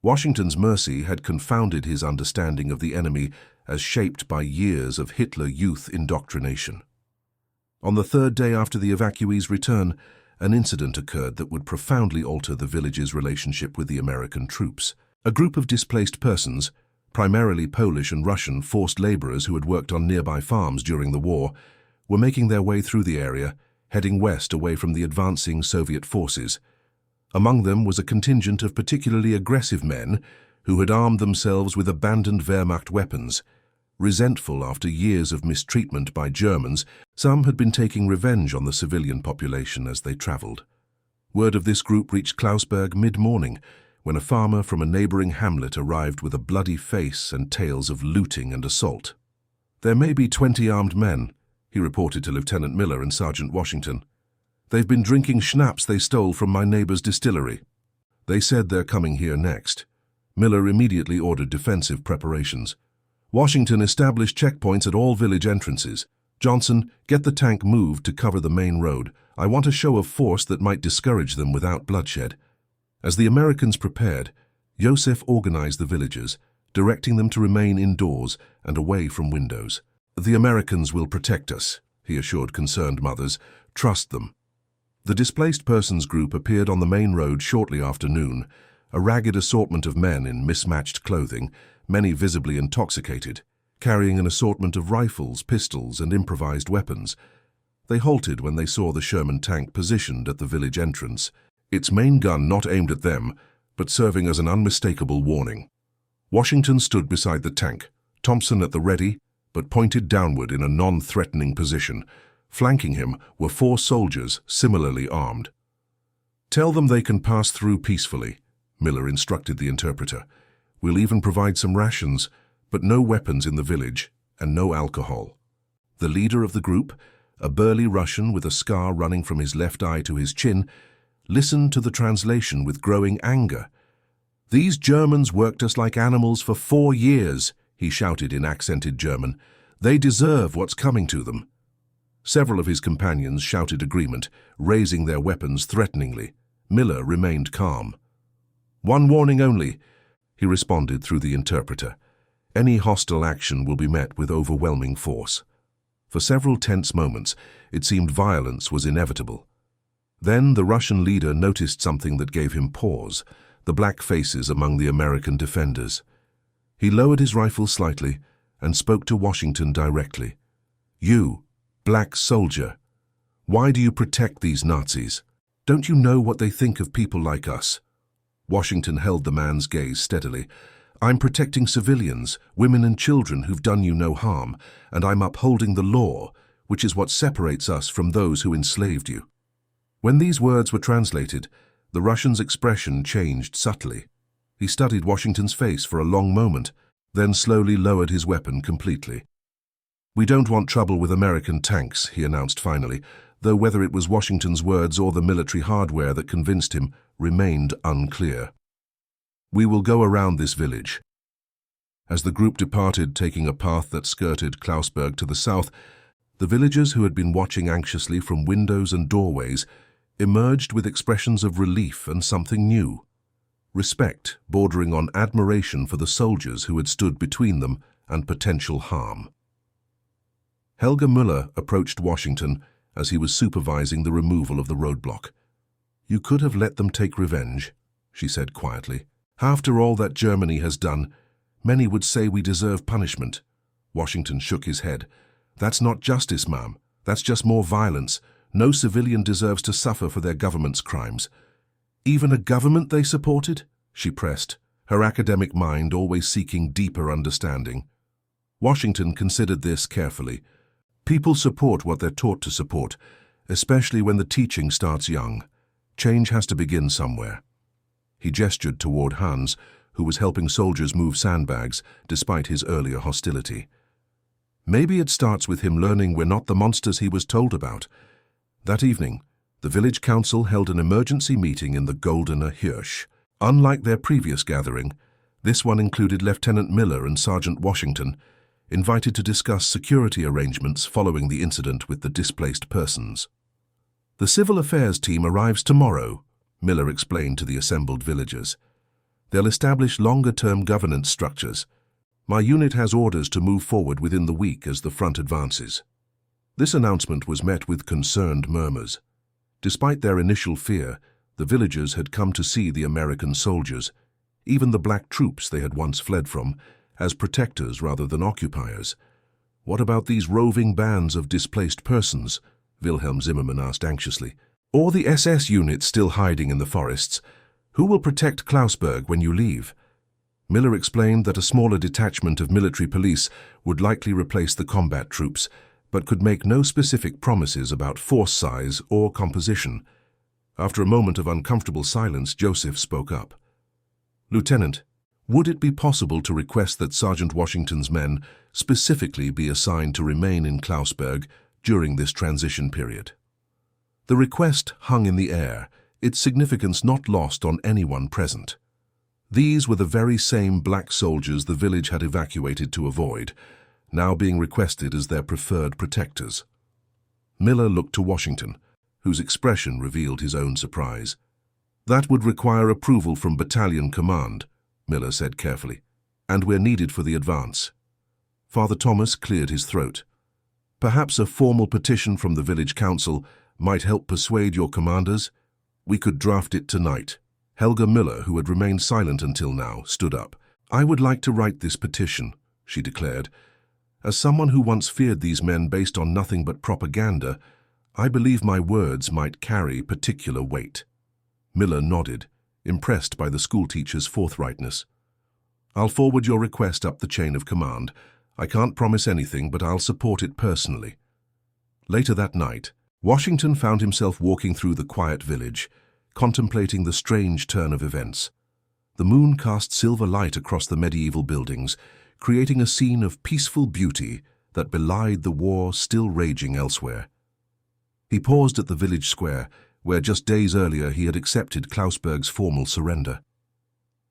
Washington's mercy had confounded his understanding of the enemy as shaped by years of Hitler Youth indoctrination. On the 3rd day after the evacuees' return, an incident occurred that would profoundly alter the village's relationship with the American troops. A group of displaced persons, primarily Polish and Russian forced laborers who had worked on nearby farms during the war, were making their way through the area, heading west away from the advancing Soviet forces. Among them was a contingent of particularly aggressive men who had armed themselves with abandoned Wehrmacht weapons. Resentful after years of mistreatment by Germans, some had been taking revenge on the civilian population as they traveled. Word of this group reached Klausberg mid-morning, when a farmer from a neighboring hamlet arrived with a bloody face and tales of looting and assault. "There may be 20 armed men," he reported to Lieutenant Miller and Sergeant Washington. "They've been drinking schnapps they stole from my neighbor's distillery. They said they're coming here next." Miller immediately ordered defensive preparations. Washington established checkpoints at all village entrances. Johnson, get the tank moved to cover the main road. I want a show of force that might discourage them without bloodshed. As the Americans prepared, Joseph organized the villagers, directing them to remain indoors and away from windows. The Americans will protect us, he assured concerned mothers. Trust them. The displaced persons group appeared on the main road shortly after noon, a ragged assortment of men in mismatched clothing, many visibly intoxicated, carrying an assortment of rifles, pistols, and improvised weapons. They halted when they saw the Sherman tank positioned at the village entrance, its main gun not aimed at them, but serving as an unmistakable warning. Washington stood beside the tank, Thompson at the ready, but pointed downward in a non-threatening position. Flanking him were 4 soldiers similarly armed. "Tell them they can pass through peacefully," Miller instructed the interpreter. "We'll even provide some rations, but no weapons in the village and no alcohol." The leader of the group, a burly Russian with a scar running from his left eye to his chin, listened to the translation with growing anger. "These Germans worked us like animals for 4 years, he shouted in accented German. "They deserve what's coming to them." Several of his companions shouted agreement, raising their weapons threateningly. Miller remained calm. "One warning only," he responded through the interpreter. "Any hostile action will be met with overwhelming force." For several tense moments, it seemed violence was inevitable. Then the Russian leader noticed something that gave him pause: the black faces among the American defenders. He lowered his rifle slightly and spoke to Washington directly. "You, black soldier, why do you protect these Nazis? Don't you know what they think of people like us?" Washington held the man's gaze steadily. "I'm protecting civilians, women and children who've done you no harm, and I'm upholding the law, which is what separates us from those who enslaved you." When these words were translated, the Russian's expression changed subtly. He studied Washington's face for a long moment, then slowly lowered his weapon completely. "We don't want trouble with American tanks," he announced finally, though whether it was Washington's words or the military hardware that convinced him remained unclear. "We will go around this village." As the group departed, taking a path that skirted Klausberg to the south, the villagers who had been watching anxiously from windows and doorways emerged with expressions of relief and something new: respect bordering on admiration for the soldiers who had stood between them and potential harm. Helga Müller approached Washington as he was supervising the removal of the roadblock. "You could have let them take revenge," she said quietly. "After all that Germany has done, many would say we deserve punishment." Washington shook his head. "That's not justice, ma'am. That's just more violence. No civilian deserves to suffer for their government's crimes." "Even a government they supported?" she pressed, her academic mind always seeking deeper understanding. Washington considered this carefully. People support what they're taught to support, especially when the teaching starts young. Change has to begin somewhere. He gestured toward Hans, who was helping soldiers move sandbags despite his earlier hostility. "Maybe it starts with him learning we're not the monsters he was told about." That evening, the village council held an emergency meeting in the Goldener Hirsch. Unlike their previous gathering, this one included Lieutenant Miller and Sergeant Washington, invited to discuss security arrangements following the incident with the displaced persons. "The civil affairs team arrives tomorrow," Miller explained to the assembled villagers. "They'll establish longer-term governance structures. My unit has orders to move forward within the week as the front advances." This announcement was met with concerned murmurs. Despite their initial fear, the villagers had come to see the American soldiers, even the black troops they had once fled from, as protectors rather than occupiers. "What about these roving bands of displaced persons?" Wilhelm Zimmermann asked anxiously. "Or the SS units still hiding in the forests? Who will protect Klausberg when you leave?" Miller explained that a smaller detachment of military police would likely replace the combat troops, but could make no specific promises about force size or composition. After a moment of uncomfortable silence, Joseph spoke up. "Lieutenant, would it be possible to request that Sergeant Washington's men specifically be assigned to remain in Klausberg during this transition period?" The request hung in the air, its significance not lost on anyone present. These were the very same black soldiers the village had evacuated to avoid, now being requested as their preferred protectors. Miller looked to Washington, whose expression revealed his own surprise. "That would require approval from battalion command," Miller said carefully, "and we're needed for the advance." Father Thomas cleared his throat. "Perhaps a formal petition from the village council might help persuade your commanders? We could draft it tonight." Helga Miller, who had remained silent until now, stood up. "I would like to write this petition," she declared. "As someone who once feared these men based on nothing but propaganda, I believe my words might carry particular weight." Miller nodded, impressed by the schoolteacher's forthrightness. "I'll forward your request up the chain of command. I can't promise anything, but I'll support it personally." Later that night, Washington found himself walking through the quiet village, contemplating the strange turn of events. The moon cast silver light across the medieval buildings, creating a scene of peaceful beauty that belied the war still raging elsewhere. He paused at the village square, where just days earlier he had accepted Klausberg's formal surrender.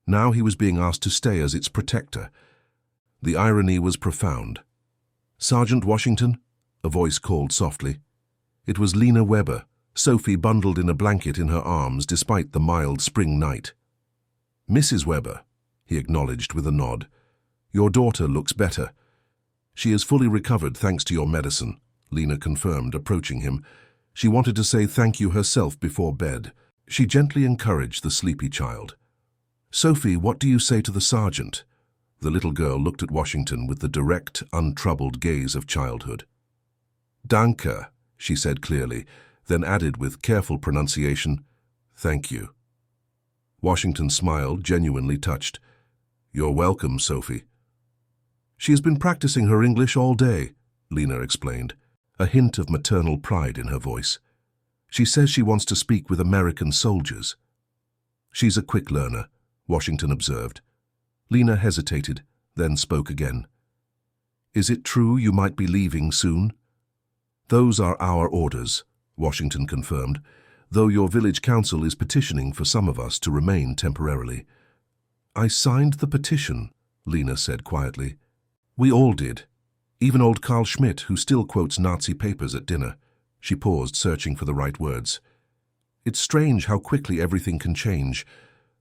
Now he was being asked to stay as its protector. The irony was profound. "Sergeant Washington?" a voice called softly. It was Lena Weber, Sophie bundled in a blanket in her arms despite the mild spring night. "Mrs. Weber," he acknowledged with a nod. "Your daughter looks better." "She is fully recovered thanks to your medicine," Lena confirmed, approaching him. She wanted to say thank you herself before bed. She gently encouraged the sleepy child. "Sophie, what do you say to the sergeant?" The little girl looked at Washington with the direct, untroubled gaze of childhood. "Danke," she said clearly, then added with careful pronunciation, "Thank you." Washington smiled, genuinely touched. "You're welcome, Sophie." "She has been practicing her English all day," Lena explained, a hint of maternal pride in her voice. "She says she wants to speak with American soldiers." "She's a quick learner," Washington observed. Lena hesitated, then spoke again. "Is it true you might be leaving soon?" "Those are our orders," Washington confirmed, "though your village council is petitioning for some of us to remain temporarily." "I signed the petition," Lena said quietly. "We all did. Even old Carl Schmidt, who still quotes Nazi papers at dinner." She paused, searching for the right words. "It's strange how quickly everything can change.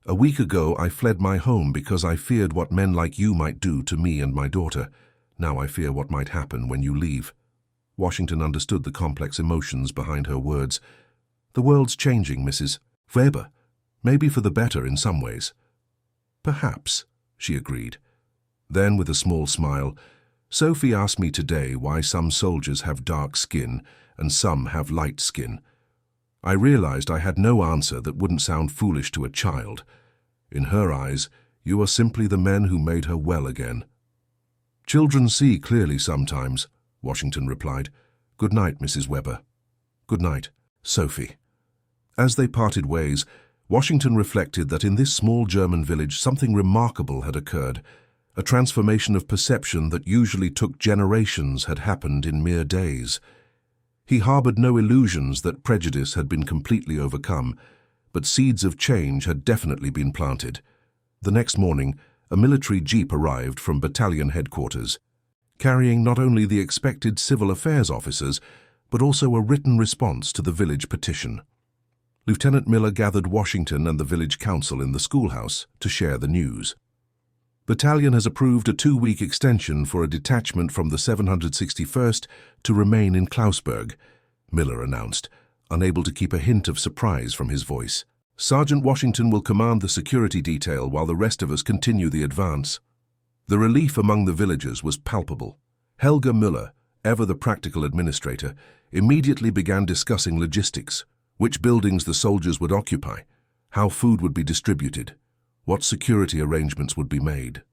A week ago I fled my home because I feared what men like you might do to me and my daughter. Now I fear what might happen when you leave." Washington understood the complex emotions behind her words. "The world's changing, Mrs. Weber. Maybe for the better in some ways." "Perhaps," she agreed. Then, with a small smile, "Sophie asked me today why some soldiers have dark skin and some have light skin. I realized I had no answer that wouldn't sound foolish to a child. In her eyes, you are simply the men who made her well again." "Children see clearly sometimes," Washington replied. "Good night, Mrs. Weber." "Good night, Sophie." As they parted ways, Washington reflected that in this small German village something remarkable had occurred. A transformation of perception that usually took generations had happened in mere days. He harbored no illusions that prejudice had been completely overcome, but seeds of change had definitely been planted. The next morning, a military jeep arrived from battalion headquarters, carrying not only the expected civil affairs officers, but also a written response to the village petition. Lieutenant Miller gathered Washington and the village council in the schoolhouse to share the news. "Battalion has approved a 2-week extension for a detachment from the 761st to remain in Klausberg," Miller announced, unable to keep a hint of surprise from his voice. "Sergeant Washington will command the security detail while the rest of us continue the advance." The relief among the villagers was palpable. Helga Müller, ever the practical administrator, immediately began discussing logistics: which buildings the soldiers would occupy, how food would be distributed, what security arrangements would be made.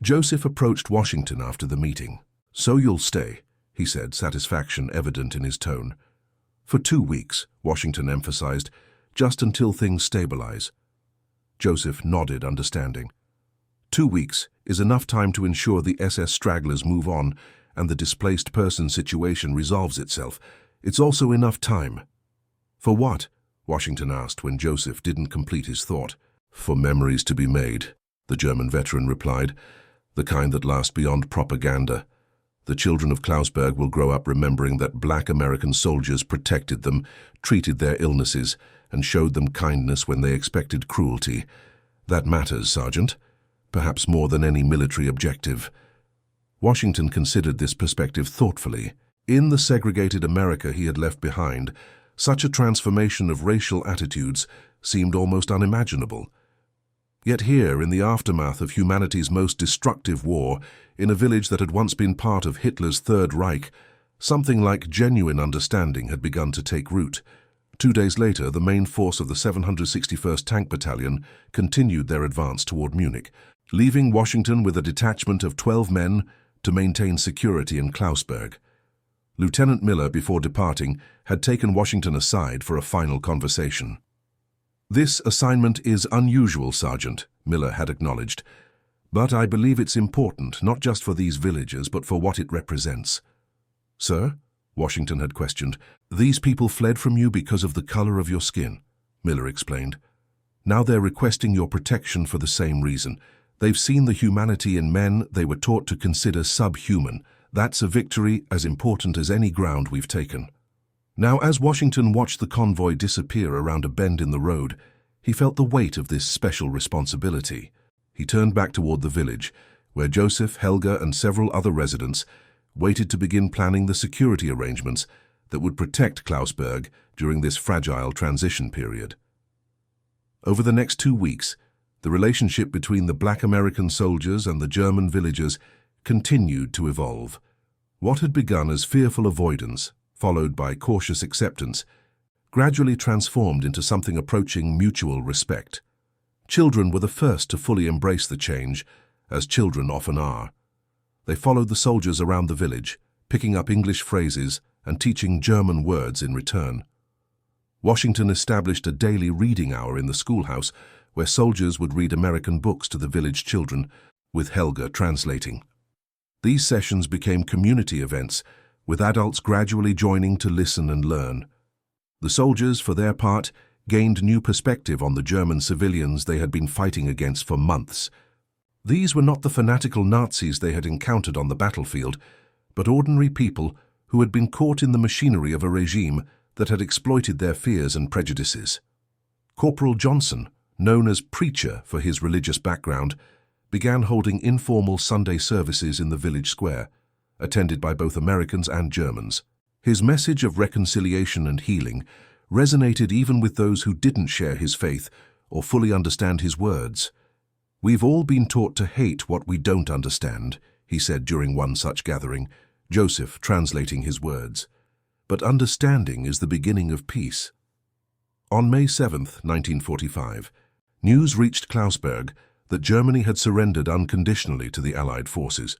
Joseph approached Washington after the meeting. "So you'll stay," he said, satisfaction evident in his tone. "For 2 weeks," Washington emphasized, "just until things stabilize." Joseph nodded, understanding. 2 weeks is enough time to ensure the SS stragglers move on and the displaced person situation resolves itself. It's also enough time. "For what?" Washington asked when Joseph didn't complete his thought. "For memories to be made," the German veteran replied. the kind that last beyond propaganda. The children of Klausberg will grow up remembering that black American soldiers protected them, treated their illnesses, and showed them kindness when they expected cruelty. That matters, Sergeant, perhaps more than any military objective. Washington considered this perspective thoughtfully. In the segregated America he had left behind, such a transformation of racial attitudes seemed almost unimaginable. Yet here, in the aftermath of humanity's most destructive war, in a village that had once been part of Hitler's Third Reich, something like genuine understanding had begun to take root. 2 days later, the main force of the 761st Tank Battalion continued their advance toward Munich, leaving Washington with a detachment of 12 men to maintain security in Klausberg. Lieutenant Miller, before departing, had taken Washington aside for a final conversation. "This assignment is unusual, Sergeant," Miller had acknowledged, "but I believe it's important, not just for these villages, but for what it represents." "Sir?" Washington had questioned. "These people fled from you because of the color of your skin," Miller explained. "Now they're requesting your protection for the same reason. They've seen the humanity in men they were taught to consider subhuman. That's a victory as important as any ground we've taken." Now, as Washington watched the convoy disappear around a bend in the road, he felt the weight of this special responsibility. He turned back toward the village, where Joseph, Helga, and several other residents waited to begin planning the security arrangements that would protect Klausberg during this fragile transition period. Over the next 2 weeks, the relationship between the black American soldiers and the German villagers continued to evolve. What had begun as fearful avoidance, followed by cautious acceptance, gradually transformed into something approaching mutual respect. Children were the first to fully embrace the change, as children often are. They followed the soldiers around the village, picking up English phrases and teaching German words in return. Washington established a daily reading hour in the schoolhouse where soldiers would read American books to the village children, with Helga translating. These sessions became community events, with adults gradually joining to listen and learn. The soldiers, for their part, gained new perspective on the German civilians they had been fighting against for months. These were not the fanatical Nazis they had encountered on the battlefield, but ordinary people who had been caught in the machinery of a regime that had exploited their fears and prejudices. Corporal Johnson, known as Preacher for his religious background, began holding informal Sunday services in the village square, attended by both Americans and Germans. His message of reconciliation and healing resonated even with those who didn't share his faith or fully understand his words. "We've all been taught to hate what we don't understand," he said during one such gathering, Joseph translating his words. "But understanding is the beginning of peace." On May 7, 1945, news reached Klausberg that Germany had surrendered unconditionally to the Allied forces.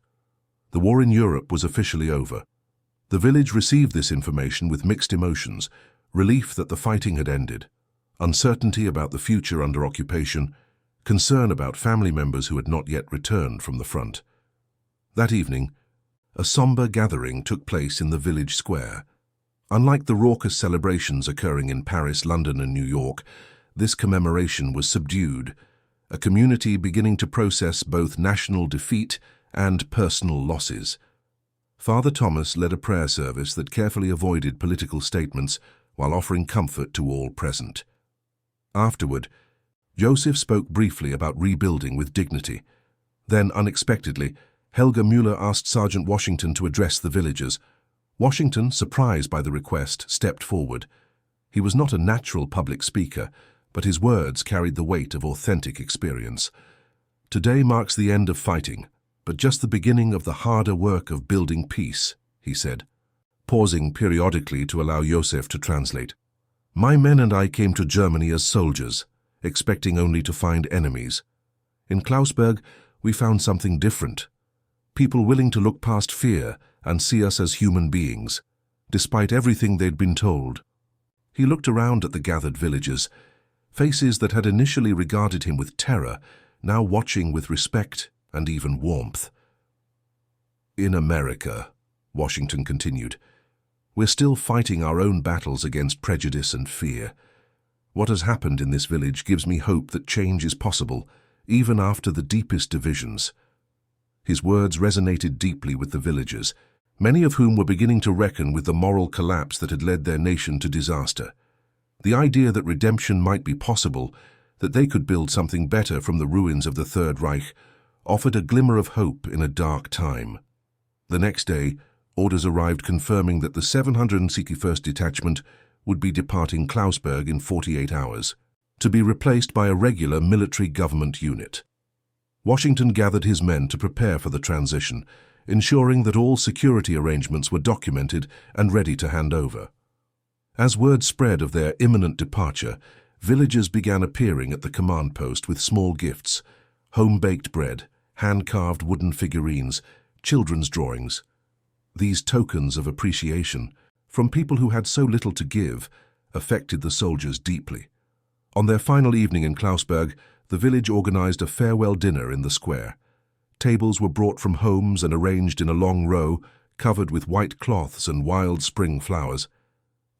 The war in Europe was officially over. The village received this information with mixed emotions, relief that the fighting had ended, uncertainty about the future under occupation, concern about family members who had not yet returned from the front. That evening, a somber gathering took place in the village square. Unlike the raucous celebrations occurring in Paris, London, and New York, this commemoration was subdued, a community beginning to process both national defeat and personal losses. Father Thomas led a prayer service that carefully avoided political statements while offering comfort to all present. Afterward, Joseph spoke briefly about rebuilding with dignity. Then, unexpectedly, Helga Müller asked Sergeant Washington to address the villagers. Washington, surprised by the request, stepped forward. He was not a natural public speaker, but his words carried the weight of authentic experience. "Today marks the end of fighting, but just the beginning of the harder work of building peace," he said, pausing periodically to allow Joseph to translate. "My men and I came to Germany as soldiers, expecting only to find enemies. In Klausberg, we found something different. People willing to look past fear and see us as human beings, despite everything they'd been told." He looked around at the gathered villagers, faces that had initially regarded him with terror, now watching with respect and even warmth. "In America," Washington continued, "we're still fighting our own battles against prejudice and fear. What has happened in this village gives me hope that change is possible, even after the deepest divisions." His words resonated deeply with the villagers, many of whom were beginning to reckon with the moral collapse that had led their nation to disaster. The idea that redemption might be possible, that they could build something better from the ruins of the Third Reich, offered a glimmer of hope in a dark time. The next day, orders arrived confirming that the 761st Detachment would be departing Klausberg in 48 hours, to be replaced by a regular military government unit. Washington gathered his men to prepare for the transition, ensuring that all security arrangements were documented and ready to hand over. As word spread of their imminent departure, villagers began appearing at the command post with small gifts: home-baked bread, hand-carved wooden figurines, children's drawings. These tokens of appreciation, from people who had so little to give, affected the soldiers deeply. On their final evening in Klausberg, the village organized a farewell dinner in the square. Tables were brought from homes and arranged in a long row, covered with white cloths and wild spring flowers.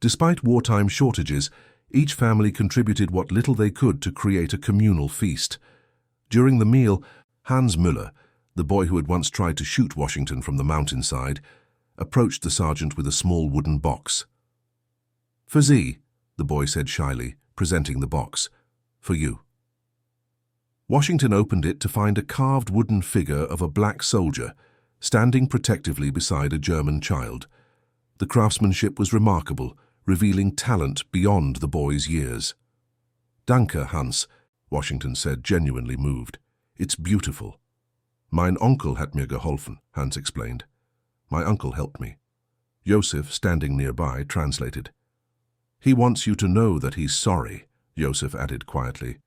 Despite wartime shortages, each family contributed what little they could to create a communal feast. During the meal, Hans Müller, the boy who had once tried to shoot Washington from the mountainside, approached the sergeant with a small wooden box. "For Sie," the boy said shyly, presenting the box. "For you." Washington opened it to find a carved wooden figure of a black soldier, standing protectively beside a German child. The craftsmanship was remarkable, revealing talent beyond the boy's years. "Danke, Hans," Washington said, genuinely moved. "It's beautiful." "Mein Onkel hat mir geholfen," Hans explained. "My uncle helped me." Joseph, standing nearby, translated. "He wants you to know that he's sorry," Joseph added quietly,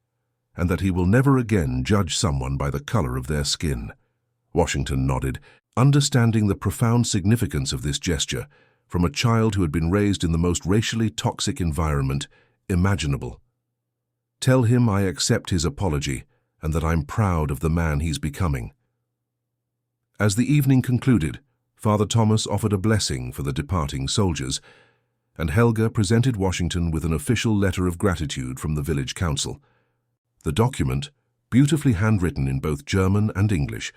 "and that he will never again judge someone by the color of their skin." Washington nodded, understanding the profound significance of this gesture from a child who had been raised in the most racially toxic environment imaginable. "Tell him I accept his apology and that I'm proud of the man he's becoming." As the evening concluded, Father Thomas offered a blessing for the departing soldiers, and Helga presented Washington with an official letter of gratitude from the village council. The document, beautifully handwritten in both German and English,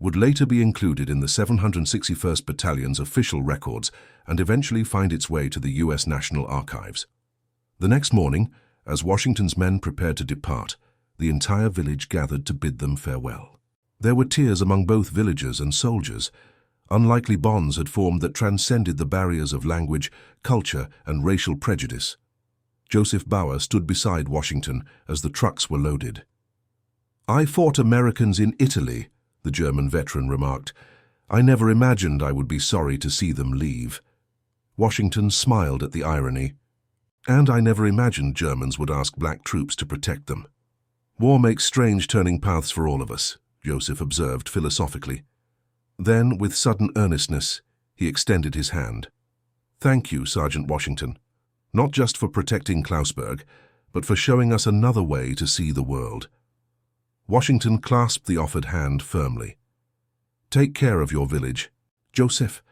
would later be included in the 761st Battalion's official records and eventually find its way to the U.S. National Archives. The next morning, as Washington's men prepared to depart, the entire village gathered to bid them farewell. There were tears among both villagers and soldiers. Unlikely bonds had formed that transcended the barriers of language, culture, and racial prejudice. Joseph Bauer stood beside Washington as the trucks were loaded. "I fought Americans in Italy," the German veteran remarked. "I never imagined I would be sorry to see them leave." Washington smiled at the irony. "And I never imagined Germans would ask black troops to protect them." "War makes strange turning paths for all of us," Joseph observed philosophically. Then, with sudden earnestness, he extended his hand. "Thank you, Sergeant Washington, not just for protecting Klausberg, but for showing us another way to see the world." Washington clasped the offered hand firmly. "Take care of your village, Joseph,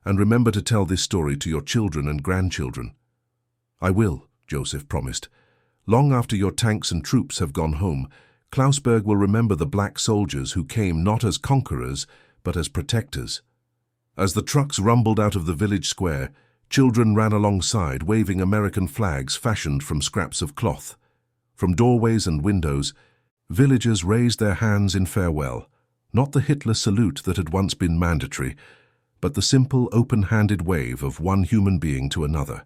and remember to tell this story to your children and grandchildren." "I will," Joseph promised. "Long after your tanks and troops have gone home, Klausberg will remember the black soldiers who came not as conquerors, but as protectors." As the trucks rumbled out of the village square, children ran alongside, waving American flags fashioned from scraps of cloth. From doorways and windows, villagers raised their hands in farewell, not the Hitler salute that had once been mandatory, but the simple, open-handed wave of one human being to another.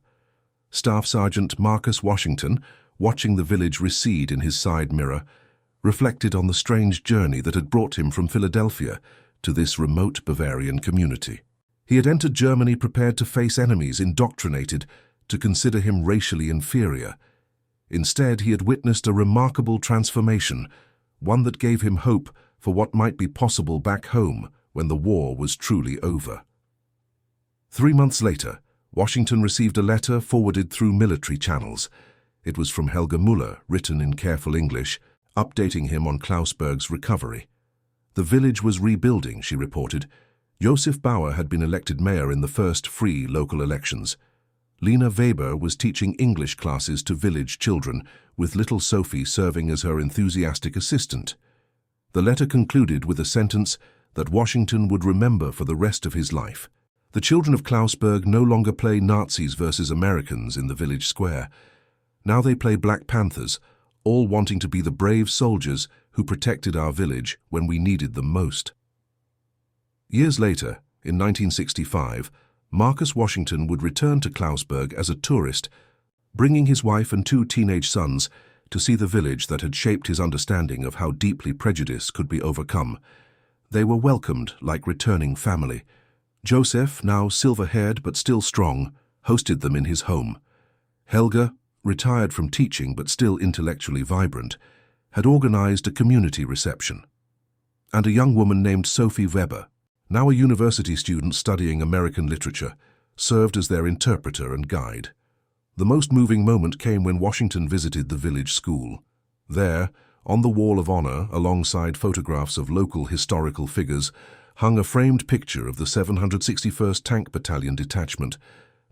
Staff Sergeant Marcus Washington, watching the village recede in his side mirror, reflected on the strange journey that had brought him from Philadelphia to this remote Bavarian community. He had entered Germany prepared to face enemies, indoctrinated to consider him racially inferior. Instead, he had witnessed a remarkable transformation, one that gave him hope for what might be possible back home when the war was truly over. 3 months later, Washington received a letter forwarded through military channels. It was from Helga Müller, written in careful English, updating him on Klausberg's recovery. The village was rebuilding, she reported. Joseph Bauer had been elected mayor in the first free local elections. Lena Weber was teaching English classes to village children, with little Sophie serving as her enthusiastic assistant. The letter concluded with a sentence that Washington would remember for the rest of his life. The children of Klausburg no longer play Nazis versus Americans in the village square. Now they play Black Panthers, all wanting to be the brave soldiers who protected our village when we needed them most. Years later, in 1965, Marcus Washington would return to Klausburg as a tourist, bringing his wife and 2 teenage sons to see the village that had shaped his understanding of how deeply prejudice could be overcome. They were welcomed like returning family. Joseph, now silver-haired but still strong, hosted them in his home. Helga, retired from teaching but still intellectually vibrant, had organized a community reception. And a young woman named Sophie Weber, now a university student studying American literature, served as their interpreter and guide. The most moving moment came when Washington visited the village school. There, on the Wall of Honor, alongside photographs of local historical figures, hung a framed picture of the 761st Tank Battalion detachment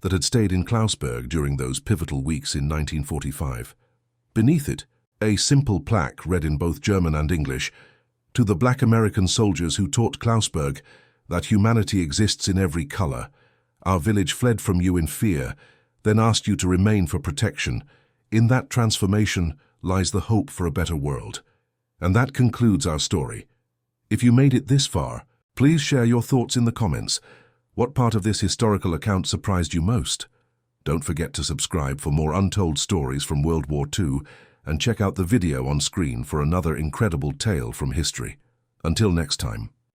that had stayed in Klausburg during those pivotal weeks in 1945. Beneath it, a simple plaque read in both German and English, "To the Black American soldiers who taught Klausburg that humanity exists in every color. Our village fled from you in fear, then asked you to remain for protection. In that transformation lies the hope for a better world." And that concludes our story. If you made it this far, please share your thoughts in the comments. What part of this historical account surprised you most? Don't forget to subscribe for more untold stories from World War II and check out the video on screen for another incredible tale from history. Until next time.